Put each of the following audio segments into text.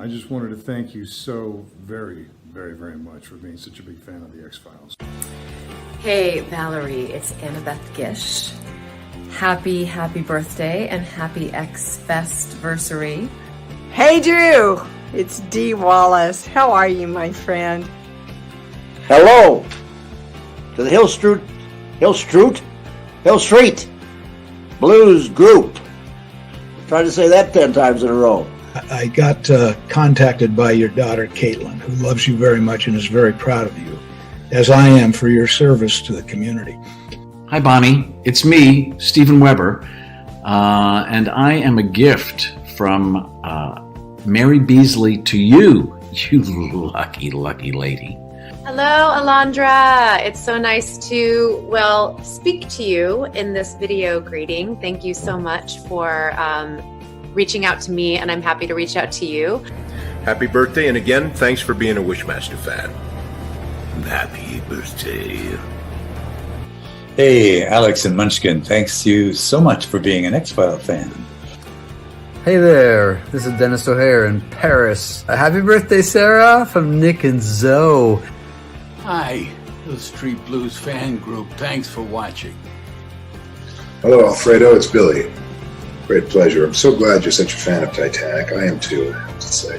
I just wanted to thank you so very, very, very much for being such a big fan of the X-Files. Hey, Valerie, it's Annabeth Gish. Happy birthday and happy X-Fest-versary. Hey, Drew, it's Dee Wallace. How are you, my friend? Hello to the Hill Street Blues Group. Try to say that 10 times in a row. I got contacted by your daughter, Caitlin, who loves you very much and is very proud of you, as I am for your service to the community. Hi, Bonnie. It's me, Stephen Weber, and I am a gift from Mary Beasley to you, you lucky lady. Hello, Alondra. It's so nice to, speak to you in this video greeting. Thank you so much for reaching out to me, and I'm happy to reach out to you. Happy birthday, and again, thanks for being a Wishmaster fan. Happy birthday. Hey, Alex and Munchkin, thanks you so much for being an X-File fan. Hey there, this is Dennis O'Hare in Paris. Happy birthday, Sarah, from Nick and Zoe. Hi, Hill Street Blues fan group. Thanks for watching. Hello, Alfredo. It's Billy. Great pleasure. I'm so glad you're such a fan of Titanic. I am too, I have to say.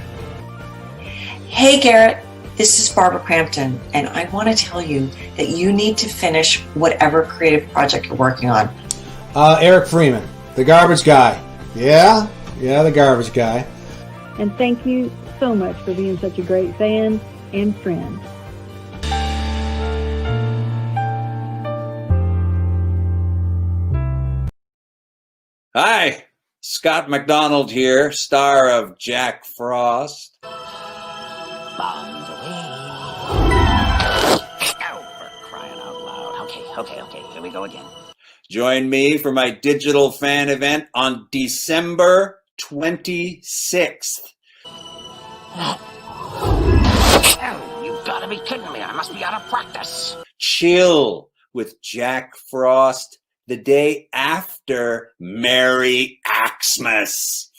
Hey, Garrett. This is Barbara Crampton, and I want to tell you that you need to finish whatever creative project you're working on. Eric Freeman, the garbage guy. Yeah, the garbage guy. And thank you so much for being such a great fan and friend. Hi, Scott MacDonald here, star of Jack Frost. Bombs away. Oh, for crying out loud. Okay, here we go again. Join me for my digital fan event on December 26th. Oh, you've got to be kidding me. I must be out of practice. Chill with Jack Frost the day after Merry Xmas.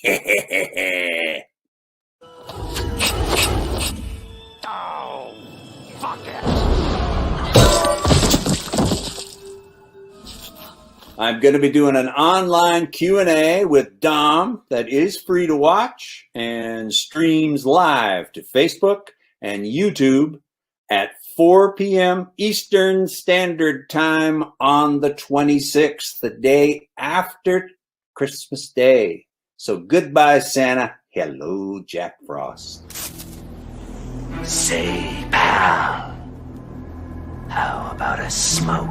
Oh, fuck it. I'm going to be doing an online Q&A with Dom that is free to watch and streams live to Facebook and YouTube at 4 p.m. Eastern Standard Time on the 26th, the day after Christmas Day. So goodbye, Santa. Hello, Jack Frost. Say, pal, how about a smoke?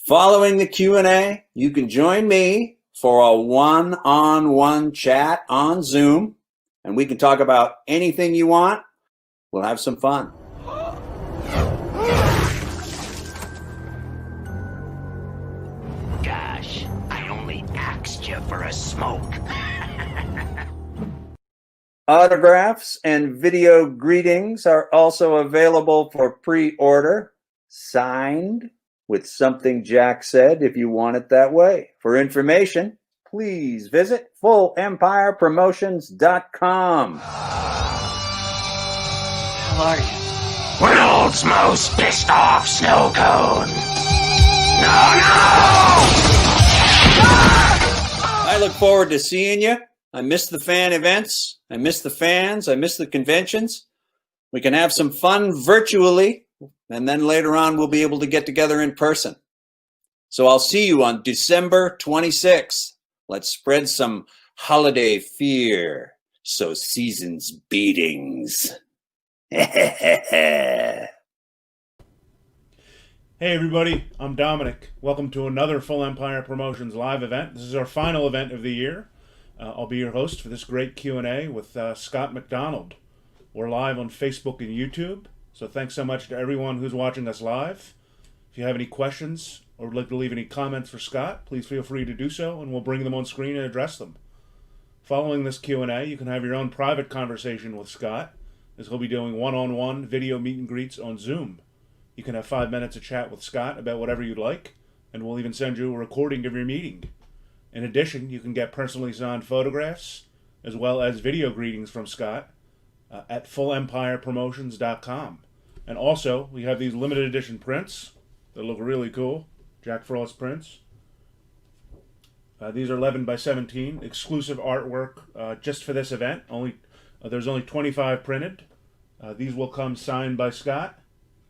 Following the Q&A, you can join me for a one-on-one chat on Zoom, and we can talk about anything you want. We'll have some fun. Gosh, I only asked you for a smoke. Autographs and video greetings are also available for pre-order, signed with something Jack said if you want it that way. For information, please visit FullEmpirePromotions.com. How are you? World's most pissed off snow cone. No! I look forward to seeing you. I miss the fan events. I miss the fans. I miss the conventions. We can have some fun virtually, and then later on we'll be able to get together in person. So I'll see you on December 26th. Let's spread some holiday fear. So season's beatings. Hey everybody, I'm Dominic. Welcome to another Full Empire Promotions live event. This is our final event of the year. I'll be your host for this great Q&A with Scott MacDonald. We're live on Facebook and YouTube, so thanks so much to everyone who's watching us live. If you have any questions or would like to leave any comments for Scott, please feel free to do so, and we'll bring them on screen and address them. Following this Q&A, you can have your own private conversation with Scott, as he'll be doing one-on-one video meet and greets on Zoom. You can have 5 minutes of chat with Scott about whatever you'd like, and we'll even send you a recording of your meeting. In addition, you can get personally signed photographs as well as video greetings from Scott at FullEmpirePromotions.com. And also, we have these limited edition prints that look really cool. Jack Frost prints. These are 11 by 17, exclusive artwork just for this event. There's only 25 printed. These will come signed by Scott,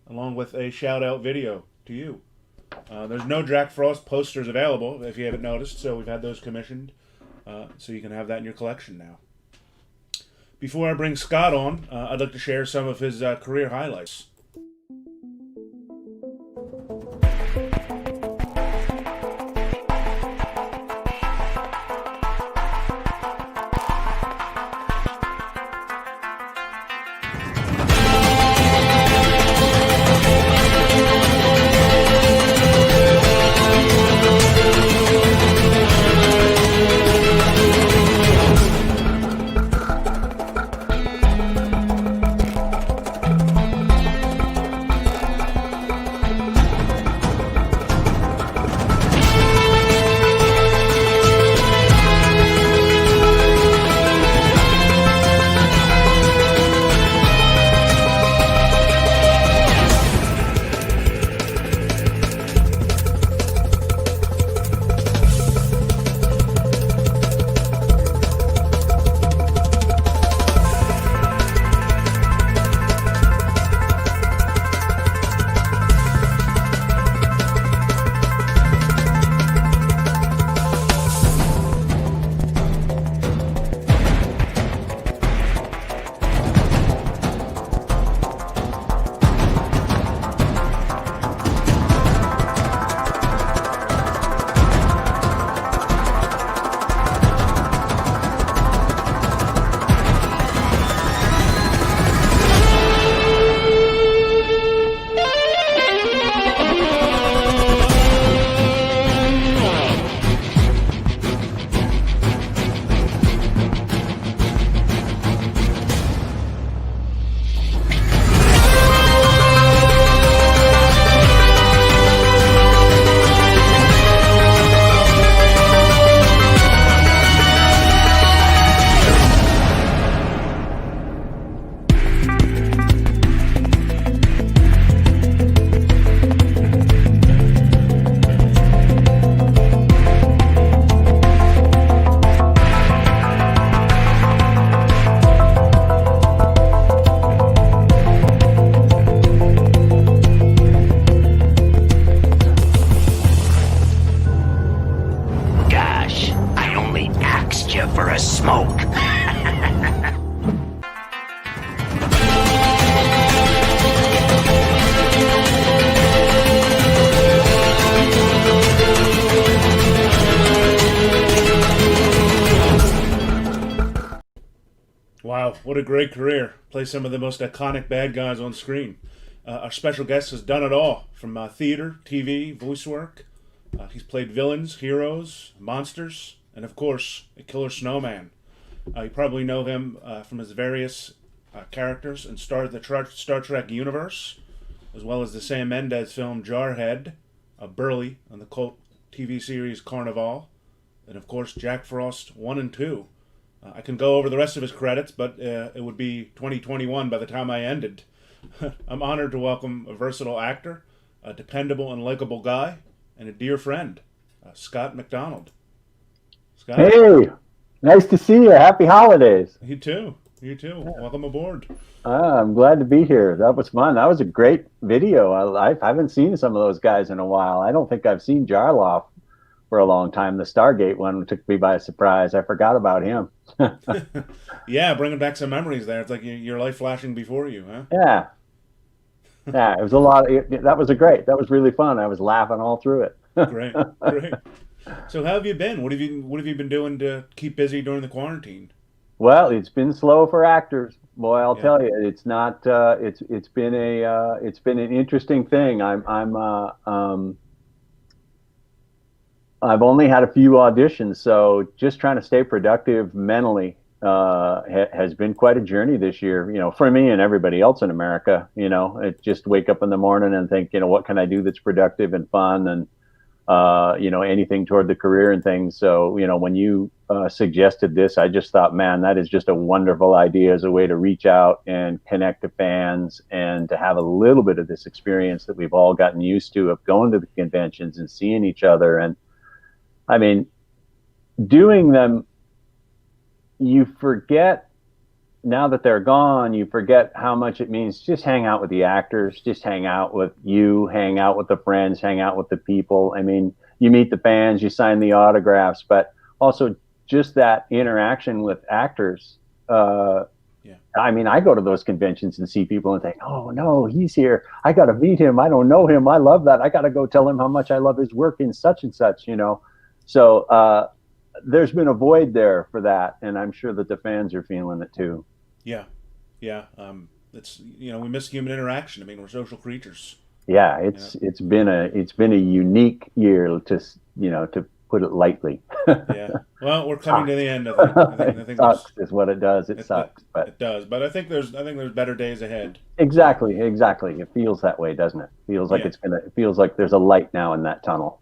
along with a shout-out video to you. There's no Jack Frost posters available, if you haven't noticed, so we've had those commissioned, so you can have that in your collection now. Before I bring Scott on, I'd like to share some of his career highlights. Wow, what a great career. Play some of the most iconic bad guys on screen. Our special guest has done it all, from theater, TV, voice work. He's played villains, heroes, monsters, and of course, a killer snowman. You probably know him from his various characters in the Star Trek universe, as well as the Sam Mendes film Jarhead, Burley on the cult TV series Carnival, and of course Jack Frost 1 and 2. I can go over the rest of his credits, but it would be 2021 by the time I ended. I'm honored to welcome a versatile actor, a dependable and likable guy, and a dear friend, Scott MacDonald. Scott? Hey, nice to see you. Happy holidays. You too. You too. Yeah. Welcome aboard. I'm glad to be here. That was fun. That was a great video. I haven't seen some of those guys in a while. I don't think I've seen Jarloff for a long time. The Stargate one took me by surprise. I forgot about him. Yeah, bringing back some memories there. It's like your life flashing before you, huh? Yeah. Yeah, it was a lot. That was that was really fun. I was laughing all through it. Great, great. So how have you been? What have you been doing to keep busy during the quarantine? Well, it's been slow for actors. Boy, I'll tell you, it's not. It's been an interesting thing. I've only had a few auditions, so just trying to stay productive mentally has been quite a journey this year. You know, for me and everybody else in America. You know, it just wake up in the morning and think, you know, what can I do that's productive and fun? And anything toward the career and things. So, when you suggested this, I just thought, man, that is just a wonderful idea as a way to reach out and connect to fans and to have a little bit of this experience that we've all gotten used to of going to the conventions and seeing each other. And I mean, doing them, you forget. Now that they're gone, you forget how much it means. Just hang out with the actors, just hang out with you, hang out with the friends, hang out with the people. I mean, you meet the fans, you sign the autographs, but also just that interaction with actors. I mean, I go to those conventions and see people and think, oh no, he's here. I got to meet him. I don't know him. I love that. I got to go tell him how much I love his work in such and such, So there's been a void there for that, and I'm sure that the fans are feeling it too. Yeah. It's we miss human interaction. I mean, we're social creatures. Yeah, it's been a unique year to put it lightly. Yeah. Well, we're coming to the end. I think it sucks is what it does. It sucks, but it does. But I think there's better days ahead. Exactly. It feels that way, doesn't it? Feels like it feels like there's a light now in that tunnel.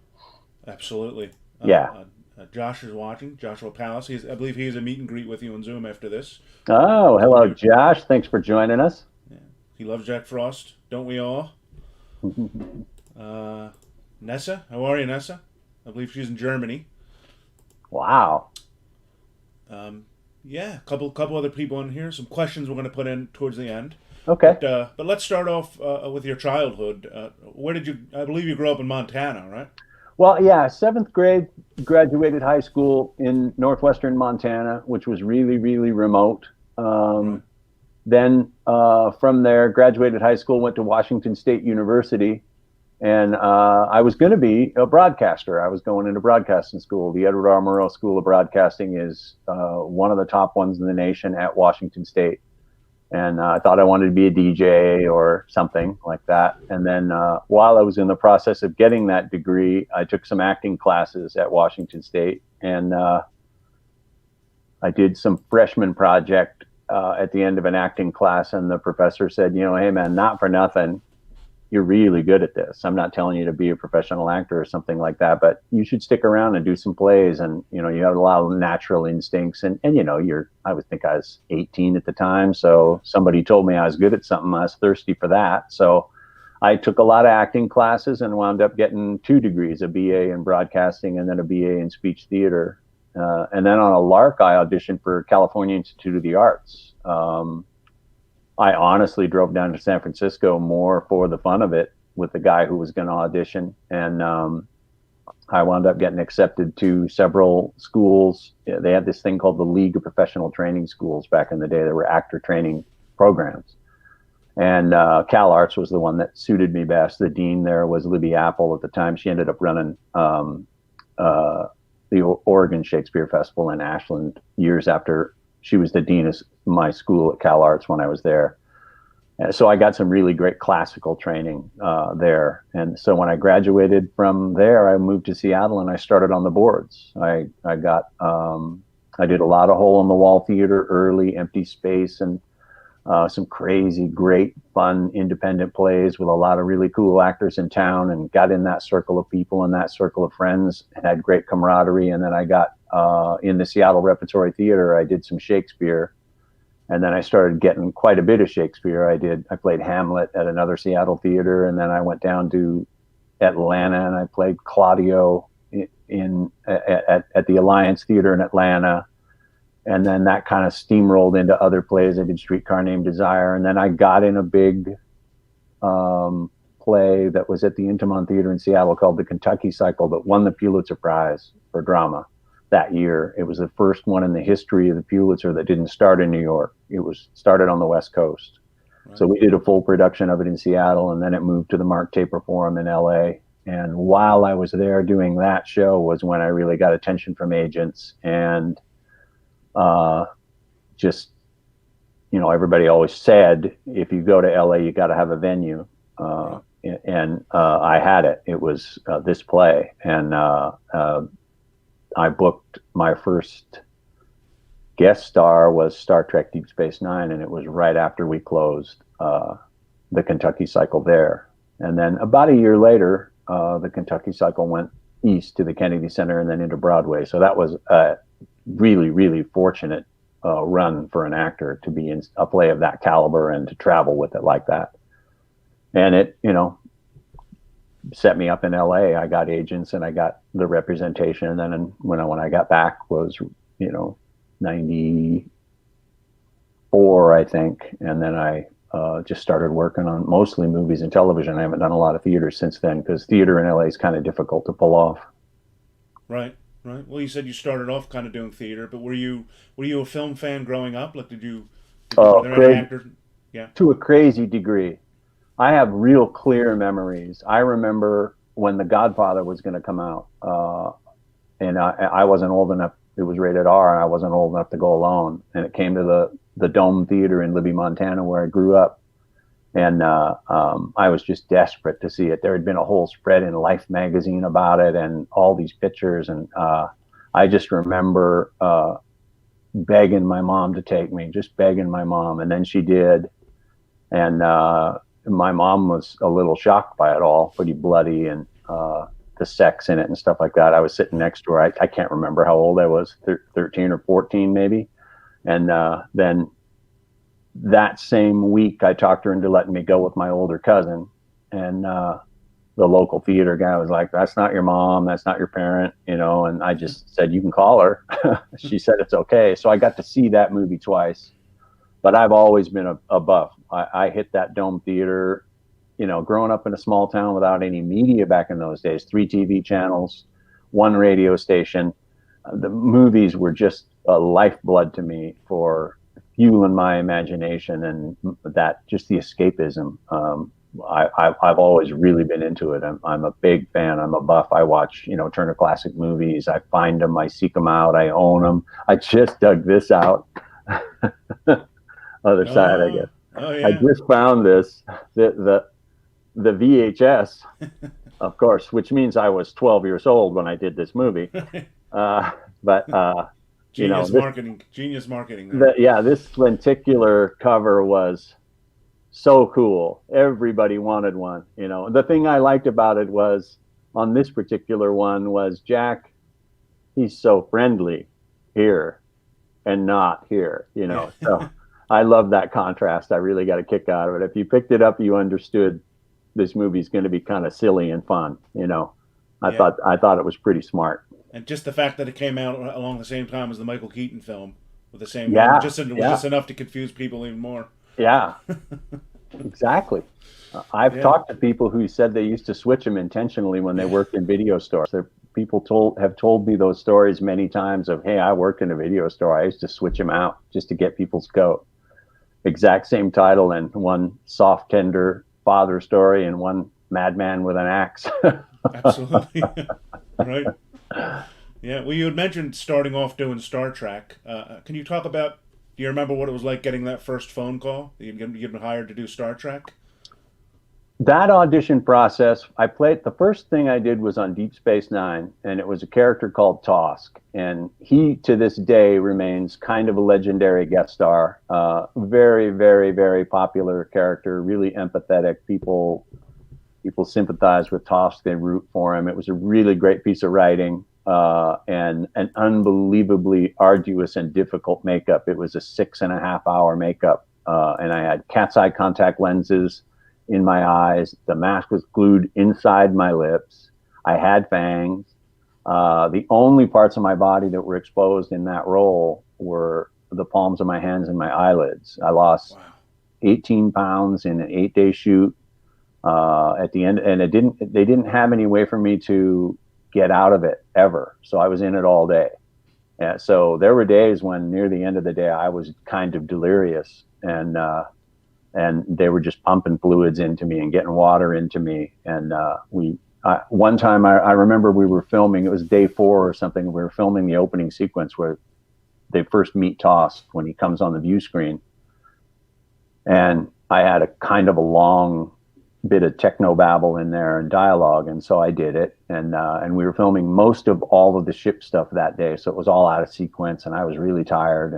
Absolutely. Yeah. Josh is watching. Joshua Palace. I believe he has a meet and greet with you on Zoom after this. Oh, hello, Josh. Thanks for joining us. Yeah. He loves Jack Frost. Don't we all? Nessa, how are you, Nessa? I believe she's in Germany. Wow. Yeah, a couple other people in here. Some questions we're going to put in towards the end. Okay. But let's start off with your childhood. Where did you? I believe you grew up in Montana, right? Well, yeah, 7th grade, graduated high school in northwestern Montana, which was really, really remote. Then from there, graduated high school, went to Washington State University, and I was going to be a broadcaster. I was going into broadcasting school. The Edward R. Murrow School of Broadcasting is one of the top ones in the nation at Washington State. And I thought I wanted to be a DJ or something like that. And then while I was in the process of getting that degree, I took some acting classes at Washington State. And I did some freshman project at the end of an acting class. And the professor said, hey, man, not for nothing, you're really good at this. I'm not telling you to be a professional actor or something like that, but you should stick around and do some plays. And, you have a lot of natural instincts. And I would think I was 18 at the time. So somebody told me I was good at something. I was thirsty for that. So I took a lot of acting classes and wound up getting 2 degrees, a BA in broadcasting and then a BA in speech theater. And then on a lark, I auditioned for California Institute of the Arts. I honestly drove down to San Francisco more for the fun of it with the guy who was going to audition. And I wound up getting accepted to several schools. They had this thing called the League of Professional Training Schools back in the day. There were actor training programs. And Cal Arts was the one that suited me best. The dean there was Libby Apple at the time. She ended up running the Oregon Shakespeare Festival in Ashland years after she was the dean of my school at Cal Arts when I was there. And so I got some really great classical training there. And so when I graduated from there, I moved to Seattle and I started on the boards. I did a lot of hole in the wall theater early, Empty Space, and some crazy, great, fun, independent plays with a lot of really cool actors in town, and got in that circle of people and that circle of friends and had great camaraderie. And then I got in the Seattle Repertory Theater. I did some Shakespeare, and then I started getting quite a bit of Shakespeare. I played Hamlet at another Seattle theater, and then I went down to Atlanta and I played Claudio at the Alliance Theater in Atlanta. And then that kind of steamrolled into other plays. I did Streetcar Named Desire. And then I got in a big play that was at the Intiman Theater in Seattle called The Kentucky Cycle that won the Pulitzer Prize for drama that year. It was the first one in the history of the Pulitzer that didn't start in New York. It was started on the West Coast. Right. So we did a full production of it in Seattle, and then it moved to the Mark Taper Forum in LA. And while I was there doing that show was when I really got attention from agents, and everybody always said, if you go to LA, you got to have a venue. And I had it. It was this play. And I booked my first guest star was Star Trek Deep Space Nine. And it was right after we closed the Kentucky Cycle there. And then about a year later, the Kentucky Cycle went east to the Kennedy Center and then into Broadway. So that was a really, really fortunate run for an actor to be in a play of that caliber and to travel with it like that. And it, set me up in LA. I got agents and I got the representation. And then when I got back was, 94, I think. And then I just started working on mostly movies and television. I haven't done a lot of theater since then because theater in LA is kind of difficult to pull off. Right. Well, you said you started off kind of doing theater, but were you a film fan growing up? Like, were there any actors? Yeah. To a crazy degree. I have real clear memories. I remember when The Godfather was going to come out, and I wasn't old enough. It was rated R, and I wasn't old enough to go alone. And it came to the Dome Theater in Libby, Montana, where I grew up. And I was just desperate to see it. There had been a whole spread in Life magazine about it and all these pictures. And I just remember begging my mom to take me, just begging my mom. And then she did. And my mom was a little shocked by it all, pretty bloody and the sex in it and stuff like that. I was sitting next to her. I can't remember how old I was, 13 or 14 maybe. And then that same week, I talked her into letting me go with my older cousin. And the local theater guy was like, "That's not your mom. That's not your parent," and I just said, "You can call her." She said, "It's okay." So I got to see that movie twice. But I've always been a buff. I hit that Dome Theater, growing up in a small town without any media back in those days, 3 TV channels, 1 radio station. The movies were just a lifeblood to me for fueling my imagination and that just the escapism. I've always really been into it. I'm a big fan. I'm a buff. I watch, Turner Classic Movies. I find them. I seek them out. I own them. I just dug this out. Other side, I guess. Oh, yeah. I just found this, the VHS, of course, which means I was 12 years old when I did this movie. Genius marketing. This lenticular cover was so cool. Everybody wanted one. The thing I liked about it was on this particular one was Jack. He's so friendly here and not here. So. I love that contrast. I really got a kick out of it. If you picked it up, you understood this movie's going to be kind of silly and fun. I thought it was pretty smart. And just the fact that it came out along the same time as the Michael Keaton film with the same was just enough to confuse people even more. Yeah, exactly. I've talked to people who said they used to switch them intentionally when they worked in video stores. People have told me those stories many times of, "Hey, I worked in a video store. I used to switch them out just to get people's goat." Exact same title, and one soft, tender father story and one madman with an axe. Absolutely. Right. Yeah. Well, you had mentioned starting off doing Star Trek. Can you talk about, do you remember what it was like getting that first phone call? You'd been hired to do Star Trek? That audition process, the first thing I did was on Deep Space Nine, and it was a character called Tosk. And he, to this day, remains kind of a legendary guest star. Very, very, very popular character, really empathetic. People sympathize with Tosk, they root for him. It was a really great piece of writing and an unbelievably arduous and difficult makeup. It was a 6.5-hour makeup, and I had cat's eye contact lenses in my eyes. The mask was glued inside my lips. I had fangs. The only parts of my body that were exposed in that role were the palms of my hands and my eyelids. I lost 18 pounds in an 8-day shoot at the end, and they didn't have any way for me to get out of it ever. So I was in it all day. So there were days when near the end of the day I was kind of delirious, and they were just pumping fluids into me and getting water into me. And one time I remember we were filming, it was day 4 or something. We were filming the opening sequence where they first meet Tosk when he comes on the view screen. And I had a kind of a long bit of techno babble in there and dialogue. And so I did it. And we were filming most of all of the ship stuff that day. So it was all out of sequence and I was really tired.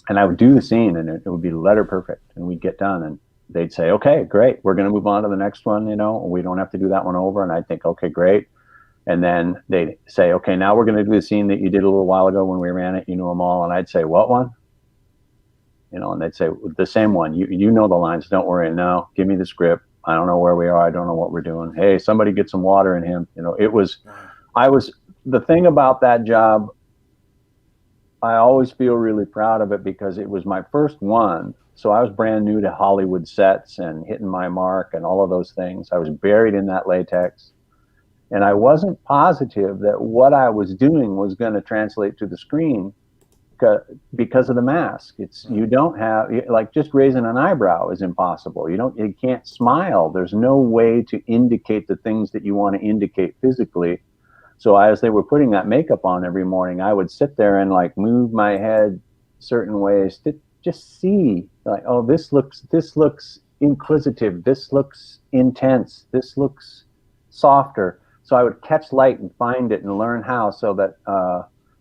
And I would do the scene and it would be letter perfect, and we'd get done and they'd say, "Okay, great. We're going to move on to the next one. We don't have to do that one over." And I'd think, "Okay, great." And then they'd say, okay, now we're going to do the scene that you did a little while ago when we ran it. You knew them all. And I'd say, what one? And they'd say, the same one. You know the lines. Don't worry. No, give me the script. I don't know where we are. I don't know what we're doing. Hey, somebody get some water in him. The thing about that job, I always feel really proud of it because it was my first one. So I was brand new to Hollywood sets and hitting my mark and all of those things. I was buried in that latex. And I wasn't positive that what I was doing was going to translate to the screen because of the mask. You don't have, like, just raising an eyebrow is impossible. You can't smile. There's no way to indicate the things that you want to indicate physically. So as they were putting that makeup on every morning, I would sit there and like move my head certain ways to just see, like, oh, this looks inquisitive. This looks intense. This looks softer. So I would catch light and find it and learn how, so that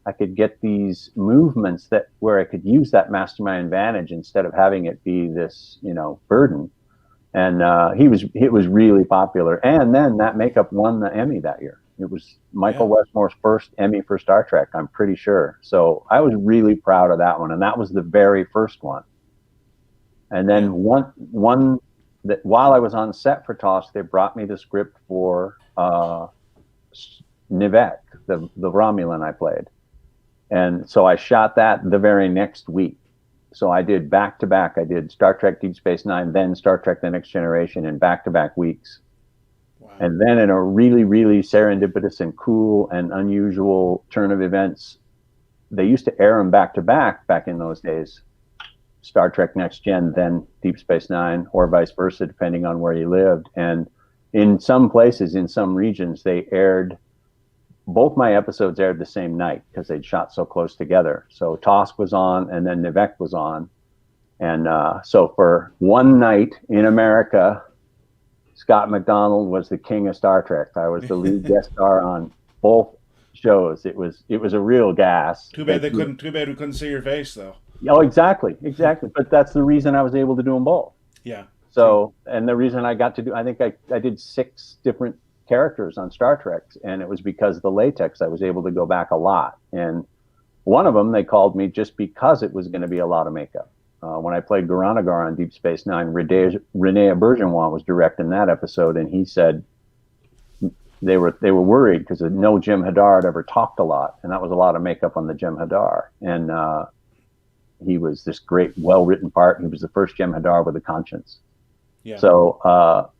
I could get these movements where I could use that mask to my advantage instead of having it be this, burden. And it was really popular. And then that makeup won the Emmy that year. It was Michael Westmore's first Emmy for Star Trek, I'm pretty sure. So I was really proud of that one. And that was the very first one. And then one that while I was on set for TOS, they brought me the script for Nivek, the Romulan I played. And so I shot that the very next week. So I did back-to-back. I did Star Trek Deep Space Nine, then Star Trek The Next Generation in back-to-back weeks. Wow. And then in a really, really serendipitous and cool and unusual turn of events, they used to air them back-to-back back in those days. Star Trek Next Gen, then Deep Space Nine, or vice versa, depending on where you lived. And in some places, in some regions, both my episodes aired the same night because they'd shot so close together. So Tosk was on, and then Nivek was on. And so for one night in America, Scott MacDonald was the king of Star Trek. I was the lead guest star on both shows. It was a real gas. Too bad we couldn't see your face, though. Oh, exactly. But that's the reason I was able to do them both. Yeah. So, and the reason I got to do, I think I did 6 different characters on Star Trek, and it was because of the latex. I was able to go back a lot. And one of them, they called me just because it was going to be a lot of makeup. When I played Garanagar on Deep Space Nine, Rene Auberjonois was directing that episode, and he said they were worried because no Jim Hadar had ever talked a lot, and that was a lot of makeup on the Jim Hadar. And he was this great, well-written part. He was the first Jim Hadar with a conscience. Yeah. So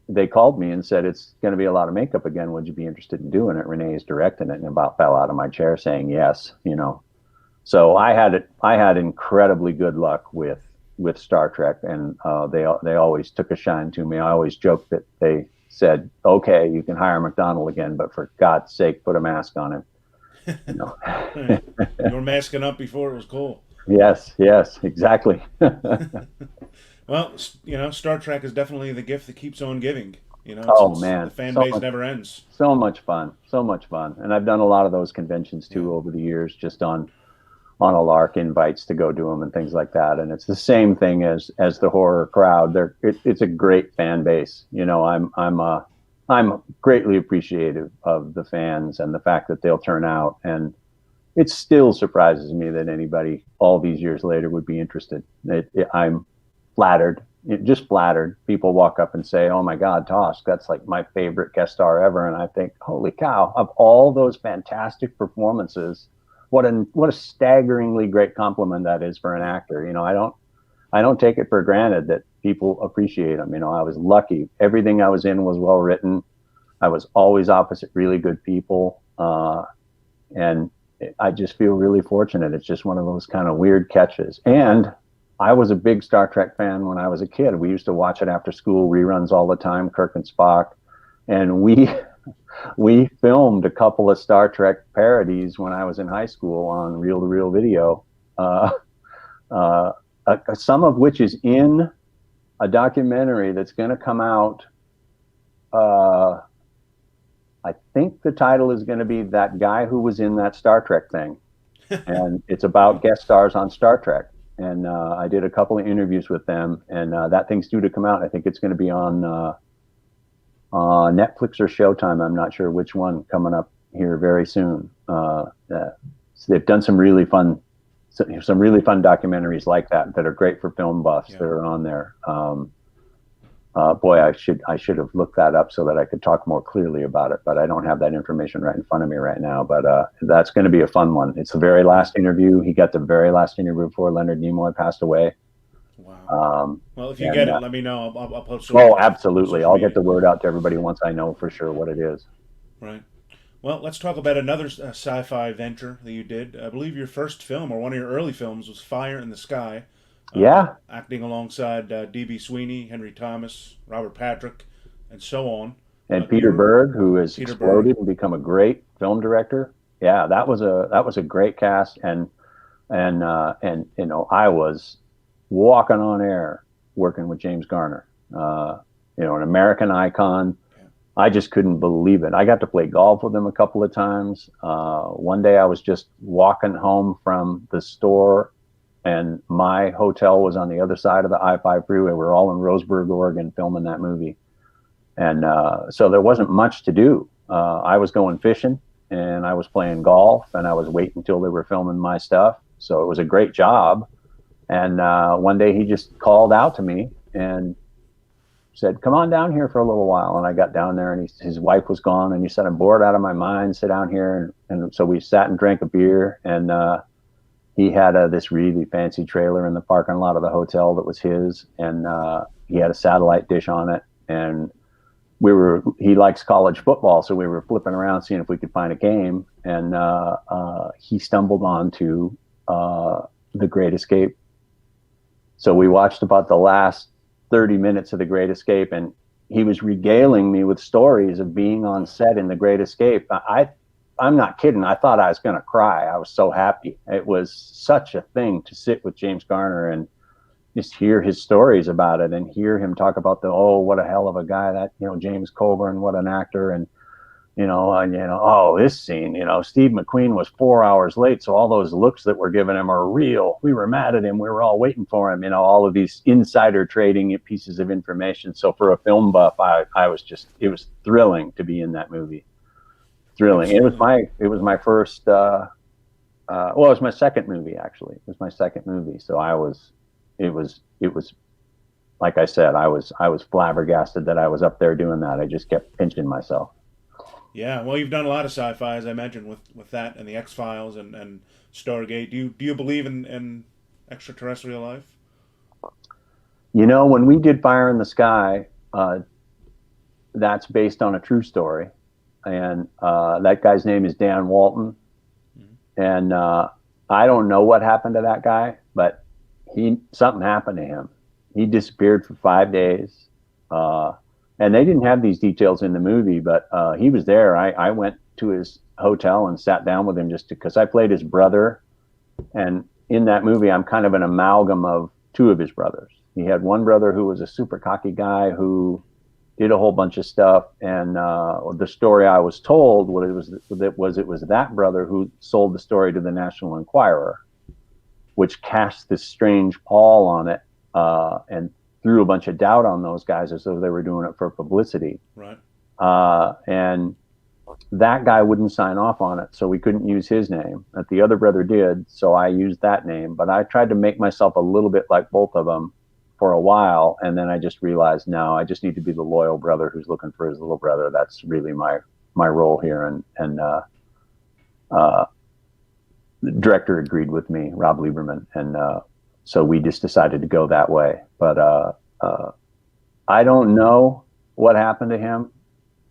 they called me and said, it's going to be a lot of makeup again. Would you be interested in doing it? Renee is directing it, and about fell out of my chair saying yes, So I had incredibly good luck with Star Trek, and they always took a shine to me. I always joked that they said, okay, you can hire McDonald again, but for God's sake, put a mask on him. You were masking up before it was cool. Yes, exactly. Well, Star Trek is definitely the gift that keeps on giving. Man, the fan base never ends. So much fun, and I've done a lot of those conventions too over the years, just on a lark, invites to go do them and things like that. And it's the same thing as the horror crowd. It's a great fan base. I'm greatly appreciative of the fans and the fact that they'll turn out. And it still surprises me that anybody all these years later would be interested. I'm flattered, just flattered. People walk up and say, oh my God, Tosk, that's like my favorite guest star ever. And I think, holy cow, of all those fantastic performances, what a staggeringly great compliment that is for an actor. I don't take it for granted that people appreciate them. I was lucky. Everything I was in was well written. I was always opposite really good people. And I just feel really fortunate. It's just one of those kind of weird catches. And I was a big Star Trek fan when I was a kid. We used to watch it after school, reruns all the time, Kirk and Spock. And we filmed a couple of Star Trek parodies when I was in high school on reel-to-reel video, some of which is in a documentary that's going to come out. I think the title is going to be That Guy Who Was in That Star Trek Thing. And it's about guest stars on Star Trek. And I did a couple of interviews with them, and that thing's due to come out. I think it's going to be on Netflix or Showtime. I'm not sure which one, coming up here very soon. So they've done some really fun documentaries like that are great for film buffs that are on there. Boy, I should have looked that up so that I could talk more clearly about it, but I don't have that information right in front of me right now. But that's going to be a fun one. It's the very last interview. He got the very last interview before Leonard Nimoy passed away. Wow. Well, if you get it, let me know. I'll post it. Oh, absolutely. I'll get the word out to everybody once I know for sure what it is. Right. Well, let's talk about another sci-fi venture that you did. I believe your first film, or one of your early films, was Fire in the Sky. Acting alongside D.B. Sweeney, Henry Thomas, Robert Patrick, and so on. And Peter Berg, who has exploded and become a great film director. Yeah, that was a great cast, and you know, I was walking on air working with James Garner. You know, an American icon. I just couldn't believe it. I got to play golf with him a couple of times. One day I was just walking home from the store, and my hotel was on the other side of the I-5 freeway. We're all in Roseburg, Oregon, filming that movie. And so there wasn't much to do. I was going fishing, and I was playing golf, and I was waiting until they were filming my stuff. So it was a great job. And one day he just called out to me and said, "Come on down here for a little while." And I got down there, and his wife was gone, and he said, "I'm bored out of my mind. Sit down here." And so we sat and drank a beer, and he had this really fancy trailer in the parking lot of the hotel that was his, and he had a satellite dish on it. And he likes college football, so we were flipping around seeing if we could find a game, and he stumbled onto The Great Escape. So we watched about the last 30 minutes of The Great Escape, and he was regaling me with stories of being on set in The Great Escape. I'm not kidding. I thought I was going to cry. I was so happy. It was such a thing to sit with James Garner and just hear his stories about it, and hear him talk about what a hell of a guy that, you know, James Coburn, what an actor. And this scene, Steve McQueen was 4 hours late, so all those looks that we're giving him are real. We were mad at him. We were all waiting for him. All of these insider trading pieces of information. So for a film buff, it was thrilling to be in that movie. Thrilling. Absolutely. It was my first. It was my second movie, actually. It was my second movie. So it was like I said, I was flabbergasted that I was up there doing that. I just kept pinching myself. Yeah, well, you've done a lot of sci-fi, as I mentioned, with that and the X-Files and Stargate. Do you believe in extraterrestrial life? When we did Fire in the Sky, that's based on a true story, and that guy's name is Dan Walton, and I don't know what happened to that guy, but something happened to him. He disappeared for 5 days. And they didn't have these details in the movie, but he was there. I went to his hotel and sat down with him just because I played his brother. And in that movie, I'm kind of an amalgam of two of his brothers. He had one brother who was a super cocky guy who did a whole bunch of stuff. And the story I was told it was that brother who sold the story to the National Enquirer, which cast this strange pall on it and threw a bunch of doubt on those guys as though they were doing it for publicity. Right. And that guy wouldn't sign off on it, so we couldn't use his name. But the other brother did, so I used that name. But I tried to make myself a little bit like both of them for a while, and then I just realized, no, I just need to be the loyal brother who's looking for his little brother. That's really my role here. And the director agreed with me, Rob Lieberman, and so we just decided to go that way. But I don't know what happened to him,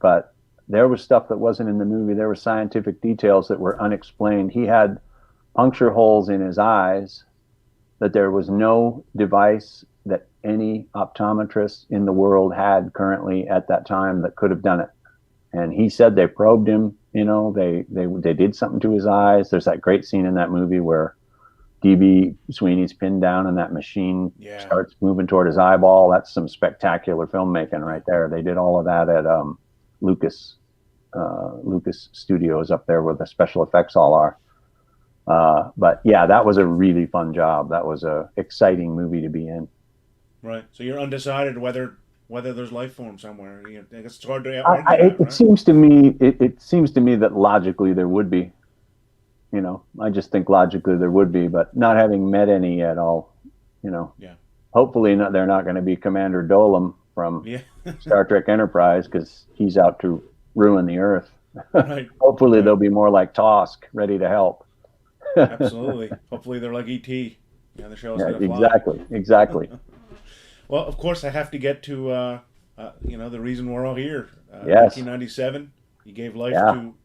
but there was stuff that wasn't in the movie. There were scientific details that were unexplained. He had puncture holes in his eyes that there was no device that any optometrist in the world had currently at that time that could have done it. And he said they probed him, they did something to his eyes. There's that great scene in that movie where D.B. Sweeney's pinned down and that machine starts moving toward his eyeball. That's some spectacular filmmaking right there. They did all of that at Lucas Studios up there where the special effects all are. But yeah, that was a really fun job. That was a exciting movie to be in. Right. So you're undecided whether whether there's life form somewhere. I guess it's hard to argue that, it right? seems to me, it seems to me that logically there would be. I just think logically there would be, but not having met any at all, Yeah. Hopefully they're not going to be Commander Dolam from Star Trek Enterprise, because he's out to ruin the Earth. Right. Hopefully they'll be more like Tosk, ready to help. Absolutely. Hopefully they're like E.T. The show's gonna fly. Exactly. Well, of course, I have to get to the reason we're all here. Yes. 1997. He gave life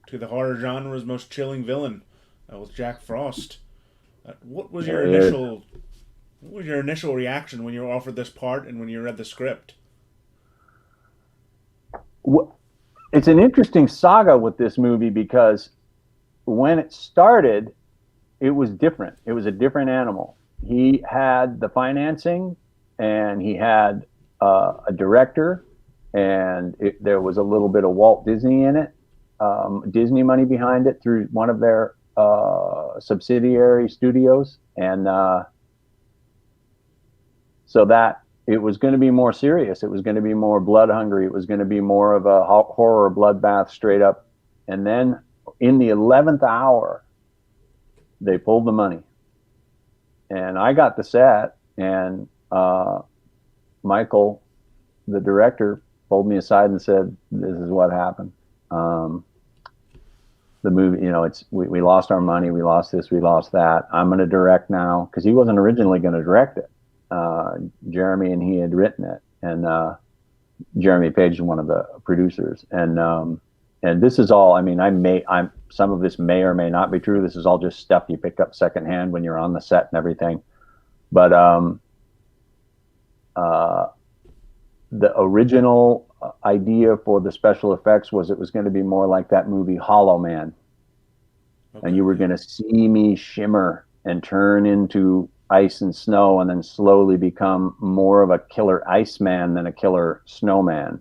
to the horror genre's most chilling villain, with Jack Frost. What was your initial reaction when you were offered this part and when you read the script? It's an interesting saga with this movie, because when it started, it was different. It was a different animal. He had the financing, and he had a director, and there was a little bit of Walt Disney in it, Disney money behind it through one of their subsidiary studios, and so that it was going to be more serious. It was going to be more blood hungry. It was going to be more of a horror bloodbath straight up. And then in the 11th hour, they pulled the money, and I got the set, and Michael, the director, pulled me aside and said, "This is what happened. The movie, we lost our money. We lost this. We lost that. I'm going to direct now," because he wasn't originally going to direct it. Jeremy and he had written it, and Jeremy Page is one of the producers, and this is all. I mean, some of this may or may not be true. This is all just stuff you pick up secondhand when you're on the set and everything. But the original idea for the special effects was it was going to be more like that movie Hollow Man, and you were going to see me shimmer and turn into ice and snow, and then slowly become more of a killer Iceman than a killer snowman.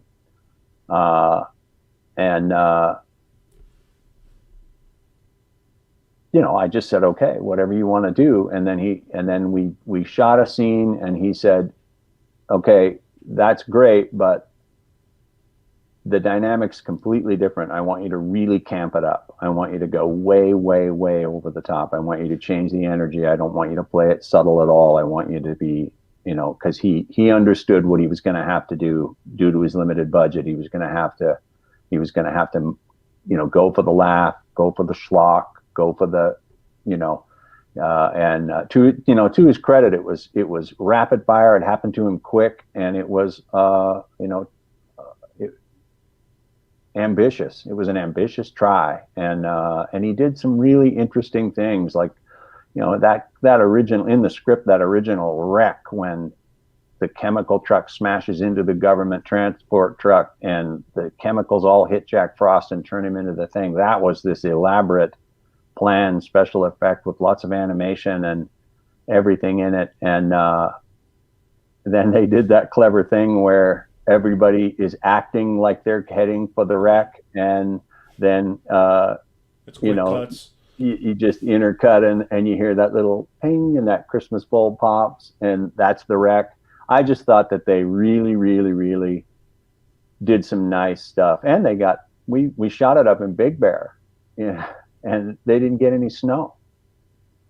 I just said, okay, whatever you want to do. And then we shot a scene, and he said, okay, that's great, but the dynamic's completely different. I want you to really camp it up. I want you to go way, way, way over the top. I want you to change the energy. I don't want you to play it subtle at all. I want you to be, because he understood what he was going to have to do due to his limited budget. He was going to have to, go for the laugh, go for the schlock, go for the, to his credit, it was rapid fire. It happened to him quick, and it was, ambitious. It was an ambitious try, and he did some really interesting things, like that original in the script, that original wreck when the chemical truck smashes into the government transport truck and the chemicals all hit Jack Frost and turn him into the thing. That was this elaborate planned special effect with lots of animation and everything in it, and then they did that clever thing where everybody is acting like they're heading for the wreck, and then you just intercut, and you hear that little ping, and that Christmas bulb pops, and that's the wreck. I just thought that they really, really, really did some nice stuff, and we shot it up in Big Bear, and they didn't get any snow.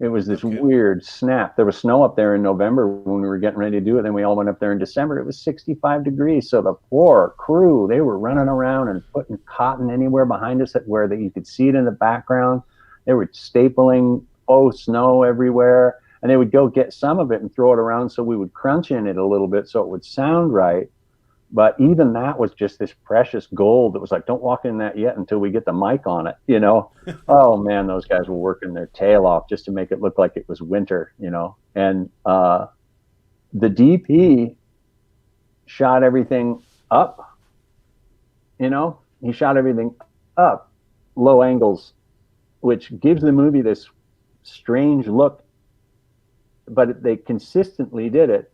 It was this weird snap. There was snow up there in November when we were getting ready to do it. Then we all went up there in December. It was 65 degrees. So the poor crew, they were running around and putting cotton anywhere behind us where you could see it in the background. They were stapling snow everywhere. And they would go get some of it and throw it around so we would crunch in it a little bit so it would sound right. But even that was just this precious gold. It was like, don't walk in that yet until we get the mic on it, Oh, man, those guys were working their tail off just to make it look like it was winter, And the DP shot everything up, He shot everything up, low angles, which gives the movie this strange look. But they consistently did it.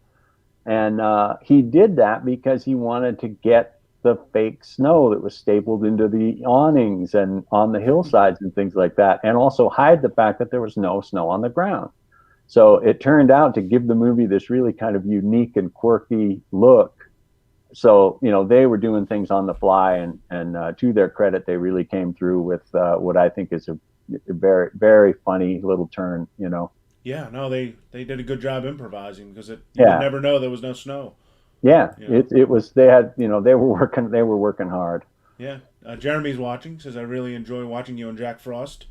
And he did that because he wanted to get the fake snow that was stapled into the awnings and on the hillsides and things like that, and also hide the fact that there was no snow on the ground. So it turned out to give the movie this really kind of unique and quirky look. so they were doing things on the fly, and to their credit, they really came through with what I think is a very, very funny little turn. Yeah, no, they did a good job improvising because you Yeah. would never know there was no snow. Yeah, You know? it was. They had, they were working hard. Yeah, Jeremy's watching. Says I really enjoy watching you and Jack Frost.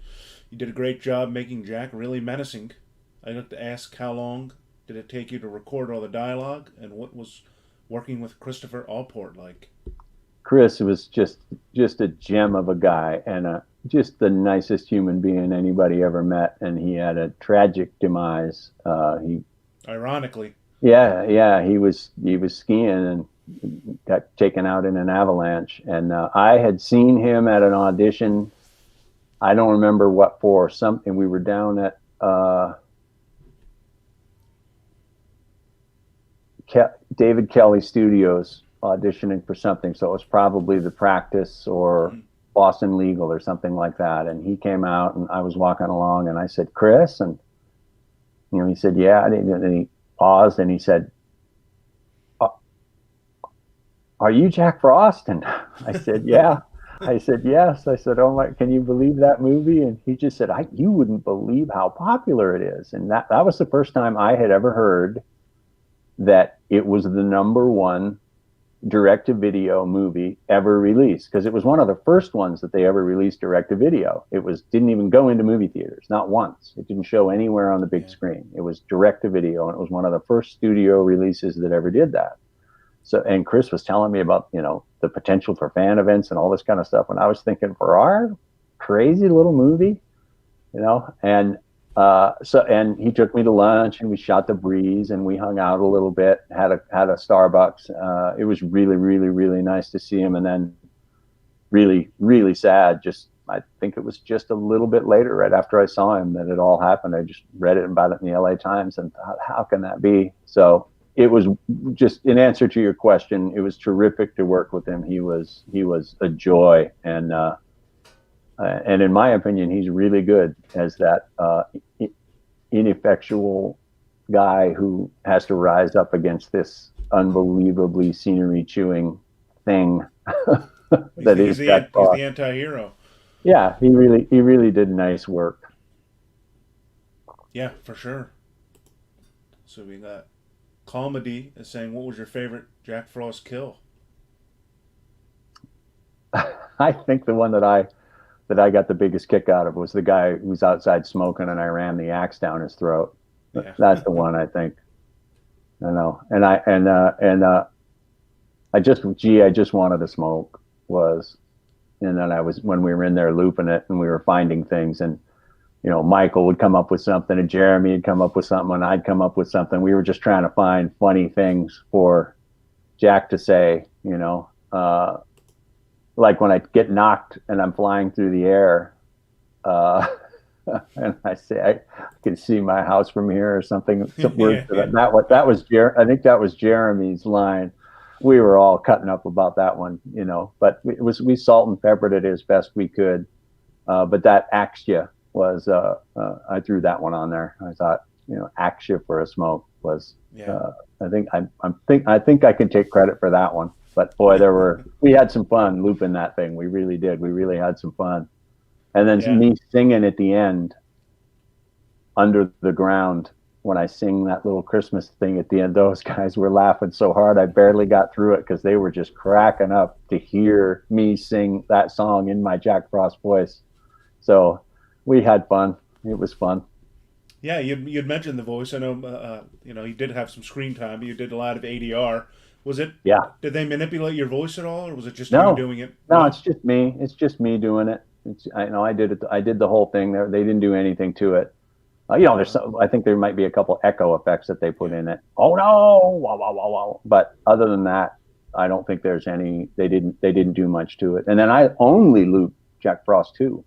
You did a great job making Jack really menacing. I'd like to ask, how long did it take you to record all the dialogue, and what was working with Christopher Allport like? Chris was just a gem of a guy, and just the nicest human being anybody ever met. And he had a tragic demise. Ironically. Yeah, he was skiing and got taken out in an avalanche. And I had seen him at an audition. I don't remember what for, something. We were down at David Kelly Studios auditioning for something. So it was probably The Practice or Boston Legal or something like that. And he came out, and I was walking along, and I said, "Chris?" And he said, "Yeah." And he paused, and he said, "Are you Jack Frost?" And I said, "Yeah." I said, "Yes." I said, "Oh my, can you believe that movie?" And he just said, "You wouldn't believe how popular it is." And that was the first time I had ever heard that it was the #1 direct-to-video movie ever released, because it was one of the first ones that they ever released direct-to-video. It didn't even go into movie theaters, not once. It didn't show anywhere on the big screen. It was direct-to-video, and it was one of the first studio releases that ever did that. So, and Chris was telling me about, the potential for fan events and all this kind of stuff. And I was thinking, for our crazy little movie, and and he took me to lunch, and we shot The Breeze, and we hung out a little bit, had a Starbucks. It was really, really, really nice to see him. And then really, really sad. I think it was just a little bit later, right after I saw him, that it all happened. I just read about it in the LA Times and thought, how can that be? So it was just, in answer to your question, it was terrific to work with him. He was a joy, and in my opinion, he's really good as that ineffectual guy who has to rise up against this unbelievably scenery chewing thing that he's the anti-hero. Yeah, he really did nice work. Yeah, for sure. So we got Comedy is saying, what was your favorite Jack Frost kill? I think the one that I got the biggest kick out of was the guy who was outside smoking, and I ran the axe down his throat. Yeah. That's the one, I think. I know. And I just wanted to smoke and then when we were in there looping it, and we were finding things, and Michael would come up with something, and Jeremy would come up with something, and I'd come up with something. We were just trying to find funny things for Jack to say, like when I get knocked and I'm flying through the air, and I say, I can see my house from here, or something. Some words to that. I think that was Jeremy's line. We were all cutting up about that one, but we salt and peppered it as best we could. But that Axia was, I threw that one on there. I thought, Axia for a smoke was, I think I can take credit for that one. But boy, we had some fun looping that thing. We really did. We really had some fun. And then me singing at the end, Under the Ground, when I sing that little Christmas thing at the end, those guys were laughing so hard I barely got through it, because they were just cracking up to hear me sing that song in my Jack Frost voice. So we had fun. It was fun. Yeah, you'd mentioned the voice. I know, you did have some screen time, but you did a lot of ADR. Was it? Yeah. Did they manipulate your voice at all, or was it just you doing it? No, it's just me. It's just me doing it. I did it. I did the whole thing. They didn't do anything to it. I think there might be a couple echo effects that they put in it. Oh no! Wow, wow, wow, wow. But other than that, I don't think there's any. They didn't do much to it. And then I only looped Jack Frost 2.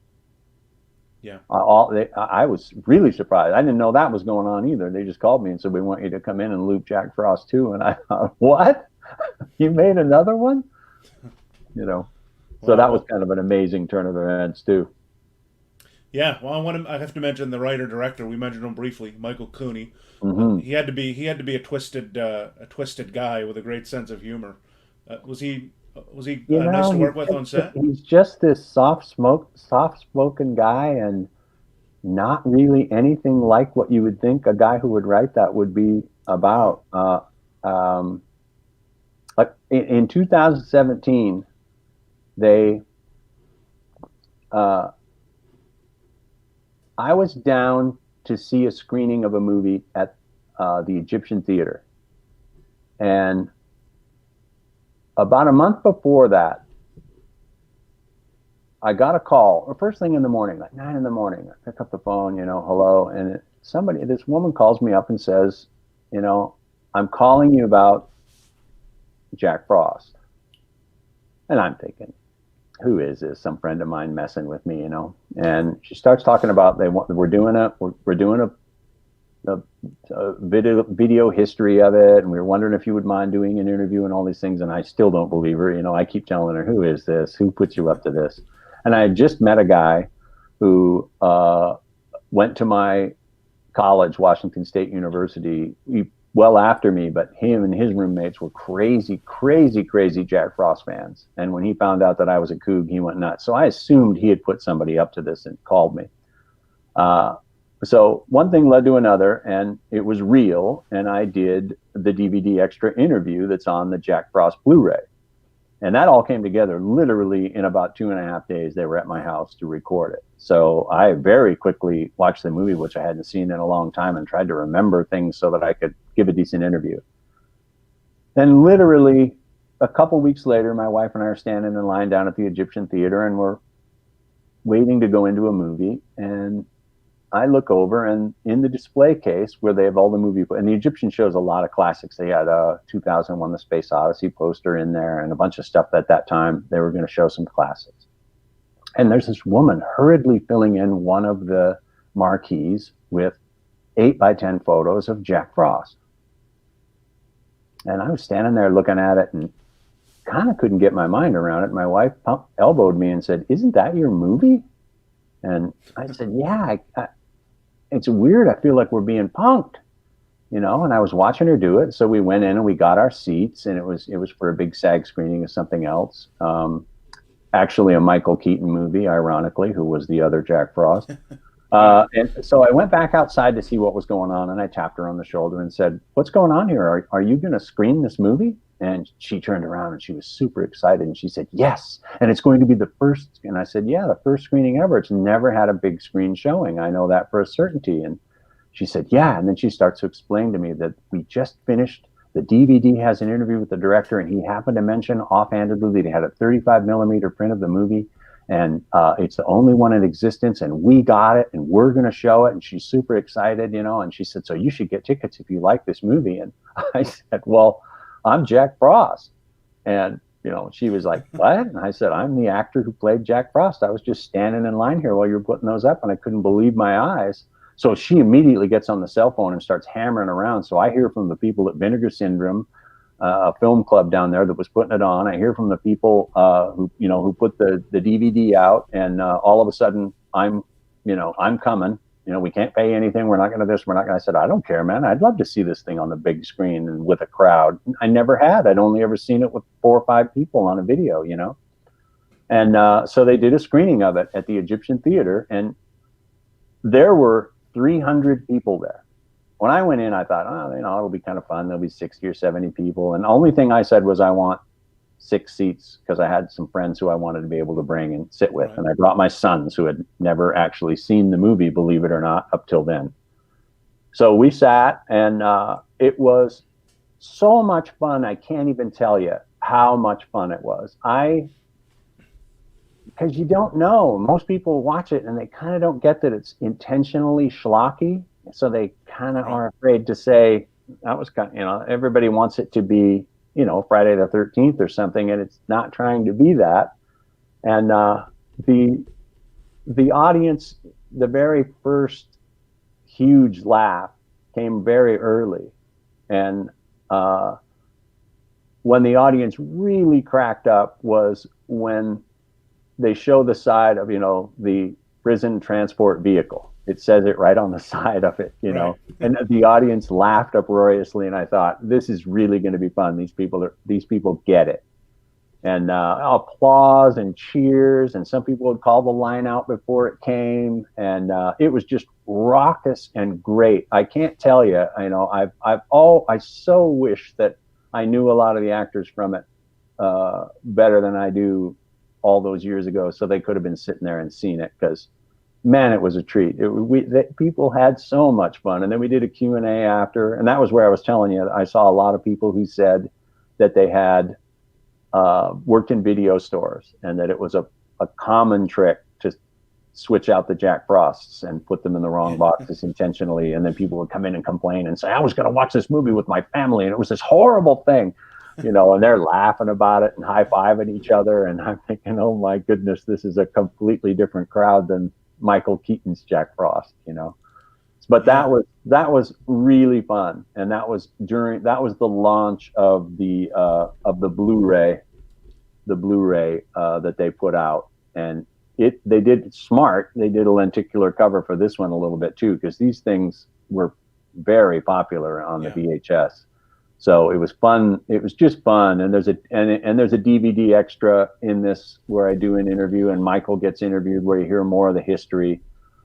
Yeah. I was really surprised. I didn't know that was going on either. They just called me and said, "We want you to come in and loop Jack Frost 2." And I thought, what? You made another one? So that was kind of an amazing turn of events too. Yeah, well, I have to mention the writer-director. We mentioned him briefly, Michael Cooney. Mm-hmm. He had to be a twisted guy with a great sense of humor. Was he You nice know, to work with on set? he's just this soft-spoken guy, and not really anything like what you would think a guy who would write that would be about. Like in 2017, they, I was down to see a screening of a movie at the Egyptian Theater, and about a month before that, I got a call, or first thing in the morning, like 9 in the morning. I pick up the phone, hello, and this woman calls me up and says, I'm calling you about Jack Frost. And I'm thinking, who is this? Some friend of mine messing with me, And she starts talking about we're doing a video history of it, and we were wondering if you would mind doing an interview and all these things. And I still don't believe her. I keep telling her, who is this? Who put you up to this? And I had just met a guy who went to my college, Washington State University, well after me, but him and his roommates were crazy Jack Frost fans. And when he found out that I was a Coug, he went nuts. So I assumed he had put somebody up to this and called me. So one thing led to another, and it was real. And I did the DVD extra interview that's on the Jack Frost Blu-ray. And that all came together literally in about 2.5 days. They were at my house to record it. So I very quickly watched the movie, which I hadn't seen in a long time, and tried to remember things so that I could give a decent interview. Then literally a couple weeks later, my wife and I are standing in line down at the Egyptian Theater, and we're waiting to go into a movie. And I look over, and in the display case where they have all the movie, and the Egyptian shows a lot of classics. They had a 2001: The Space Odyssey poster in there, and a bunch of stuff at that time they were going to show some classics. And there's this woman hurriedly filling in one of the marquees with 8x10 photos of Jack Frost. And I was standing there looking at it and kind of couldn't get my mind around it. My wife elbowed me and said, "Isn't that your movie?" And I said, "Yeah, it's weird. I feel like we're being punked, And I was watching her do it. So we went in and we got our seats, and it was for a big SAG screening of something else. Actually a Michael Keaton movie, ironically, who was the other Jack Frost. And so I went back outside to see what was going on, and I tapped her on the shoulder and said, "What's going on here? Are you going to screen this movie?" And she turned around and she was super excited, and she said, "Yes, and it's going to be the first." And I said, "Yeah, the first screening ever. It's never had a big screen showing. I know that for a certainty." And she said, "Yeah." And then she starts to explain to me that we just finished. The DVD has an interview with the director, and he happened to mention offhandedly that he had a 35 millimeter print of the movie, and it's the only one in existence, and we got it, and we're going to show it. And she's super excited, and she said, "So you should get tickets if you like this movie." And I said, "Well, I'm Jack Frost." And, she was like, "What?" And I said, "I'm the actor who played Jack Frost. I was just standing in line here while you were putting those up, and I couldn't believe my eyes." So she immediately gets on the cell phone and starts hammering around. So I hear from the people at Vinegar Syndrome, a film club down there that was putting it on. I hear from the people who put the DVD out, and all of a sudden I'm coming. We can't pay anything. We're not going to this. We're not going to. I said, "I don't care, man. I'd love to see this thing on the big screen and with a crowd." I never had. I'd only ever seen it with 4 or 5 people on a video, And so they did a screening of it at the Egyptian Theater, and there were 300 people there. When I went in, I thought, it'll be kind of fun. There'll be 60 or 70 people. And the only thing I said was I want 6 seats, because I had some friends who I wanted to be able to bring and sit with. Right. And I brought my sons, who had never actually seen the movie, believe it or not, up till then. So we sat, and it was so much fun. I can't even tell you how much fun it was. Because you don't know. Most people watch it and they kind of don't get that it's intentionally schlocky. So they kind of are afraid to say, that was kind of, everybody wants it to be, Friday the 13th or something, and it's not trying to be that. And the audience, the very first huge laugh came very early. And when the audience really cracked up was when they show the side of, the prison transport vehicle. It says it right on the side of it, right. And the audience laughed uproariously. And I thought, this is really going to be fun. These people get it. and applause and cheers, and some people would call the line out before it came, and it was just raucous and great. I can't tell you, I so wish that I knew a lot of the actors from it better than I do all those years ago, so they could have been sitting there and seen it, because man, it was a treat. People had so much fun, and then we did a Q&A after, and that was where I was telling you, I saw a lot of people who said that they had worked in video stores, and that it was a common trick to switch out the Jack Frosts and put them in the wrong boxes intentionally, and then people would come in and complain and say, I was going to watch this movie with my family, and it was this horrible thing, and they're laughing about it and high-fiving each other, and I'm thinking, oh my goodness, this is a completely different crowd than Michael Keaton's Jack Frost, But that was really fun, and that was the launch of the Blu-ray, that they put out, and they did smart. They did a lenticular cover for this one a little bit too, because these things were very popular on the VHS. So it was fun. It was just fun, and there's a DVD extra in this where I do an interview, and Michael gets interviewed, where you hear more of the history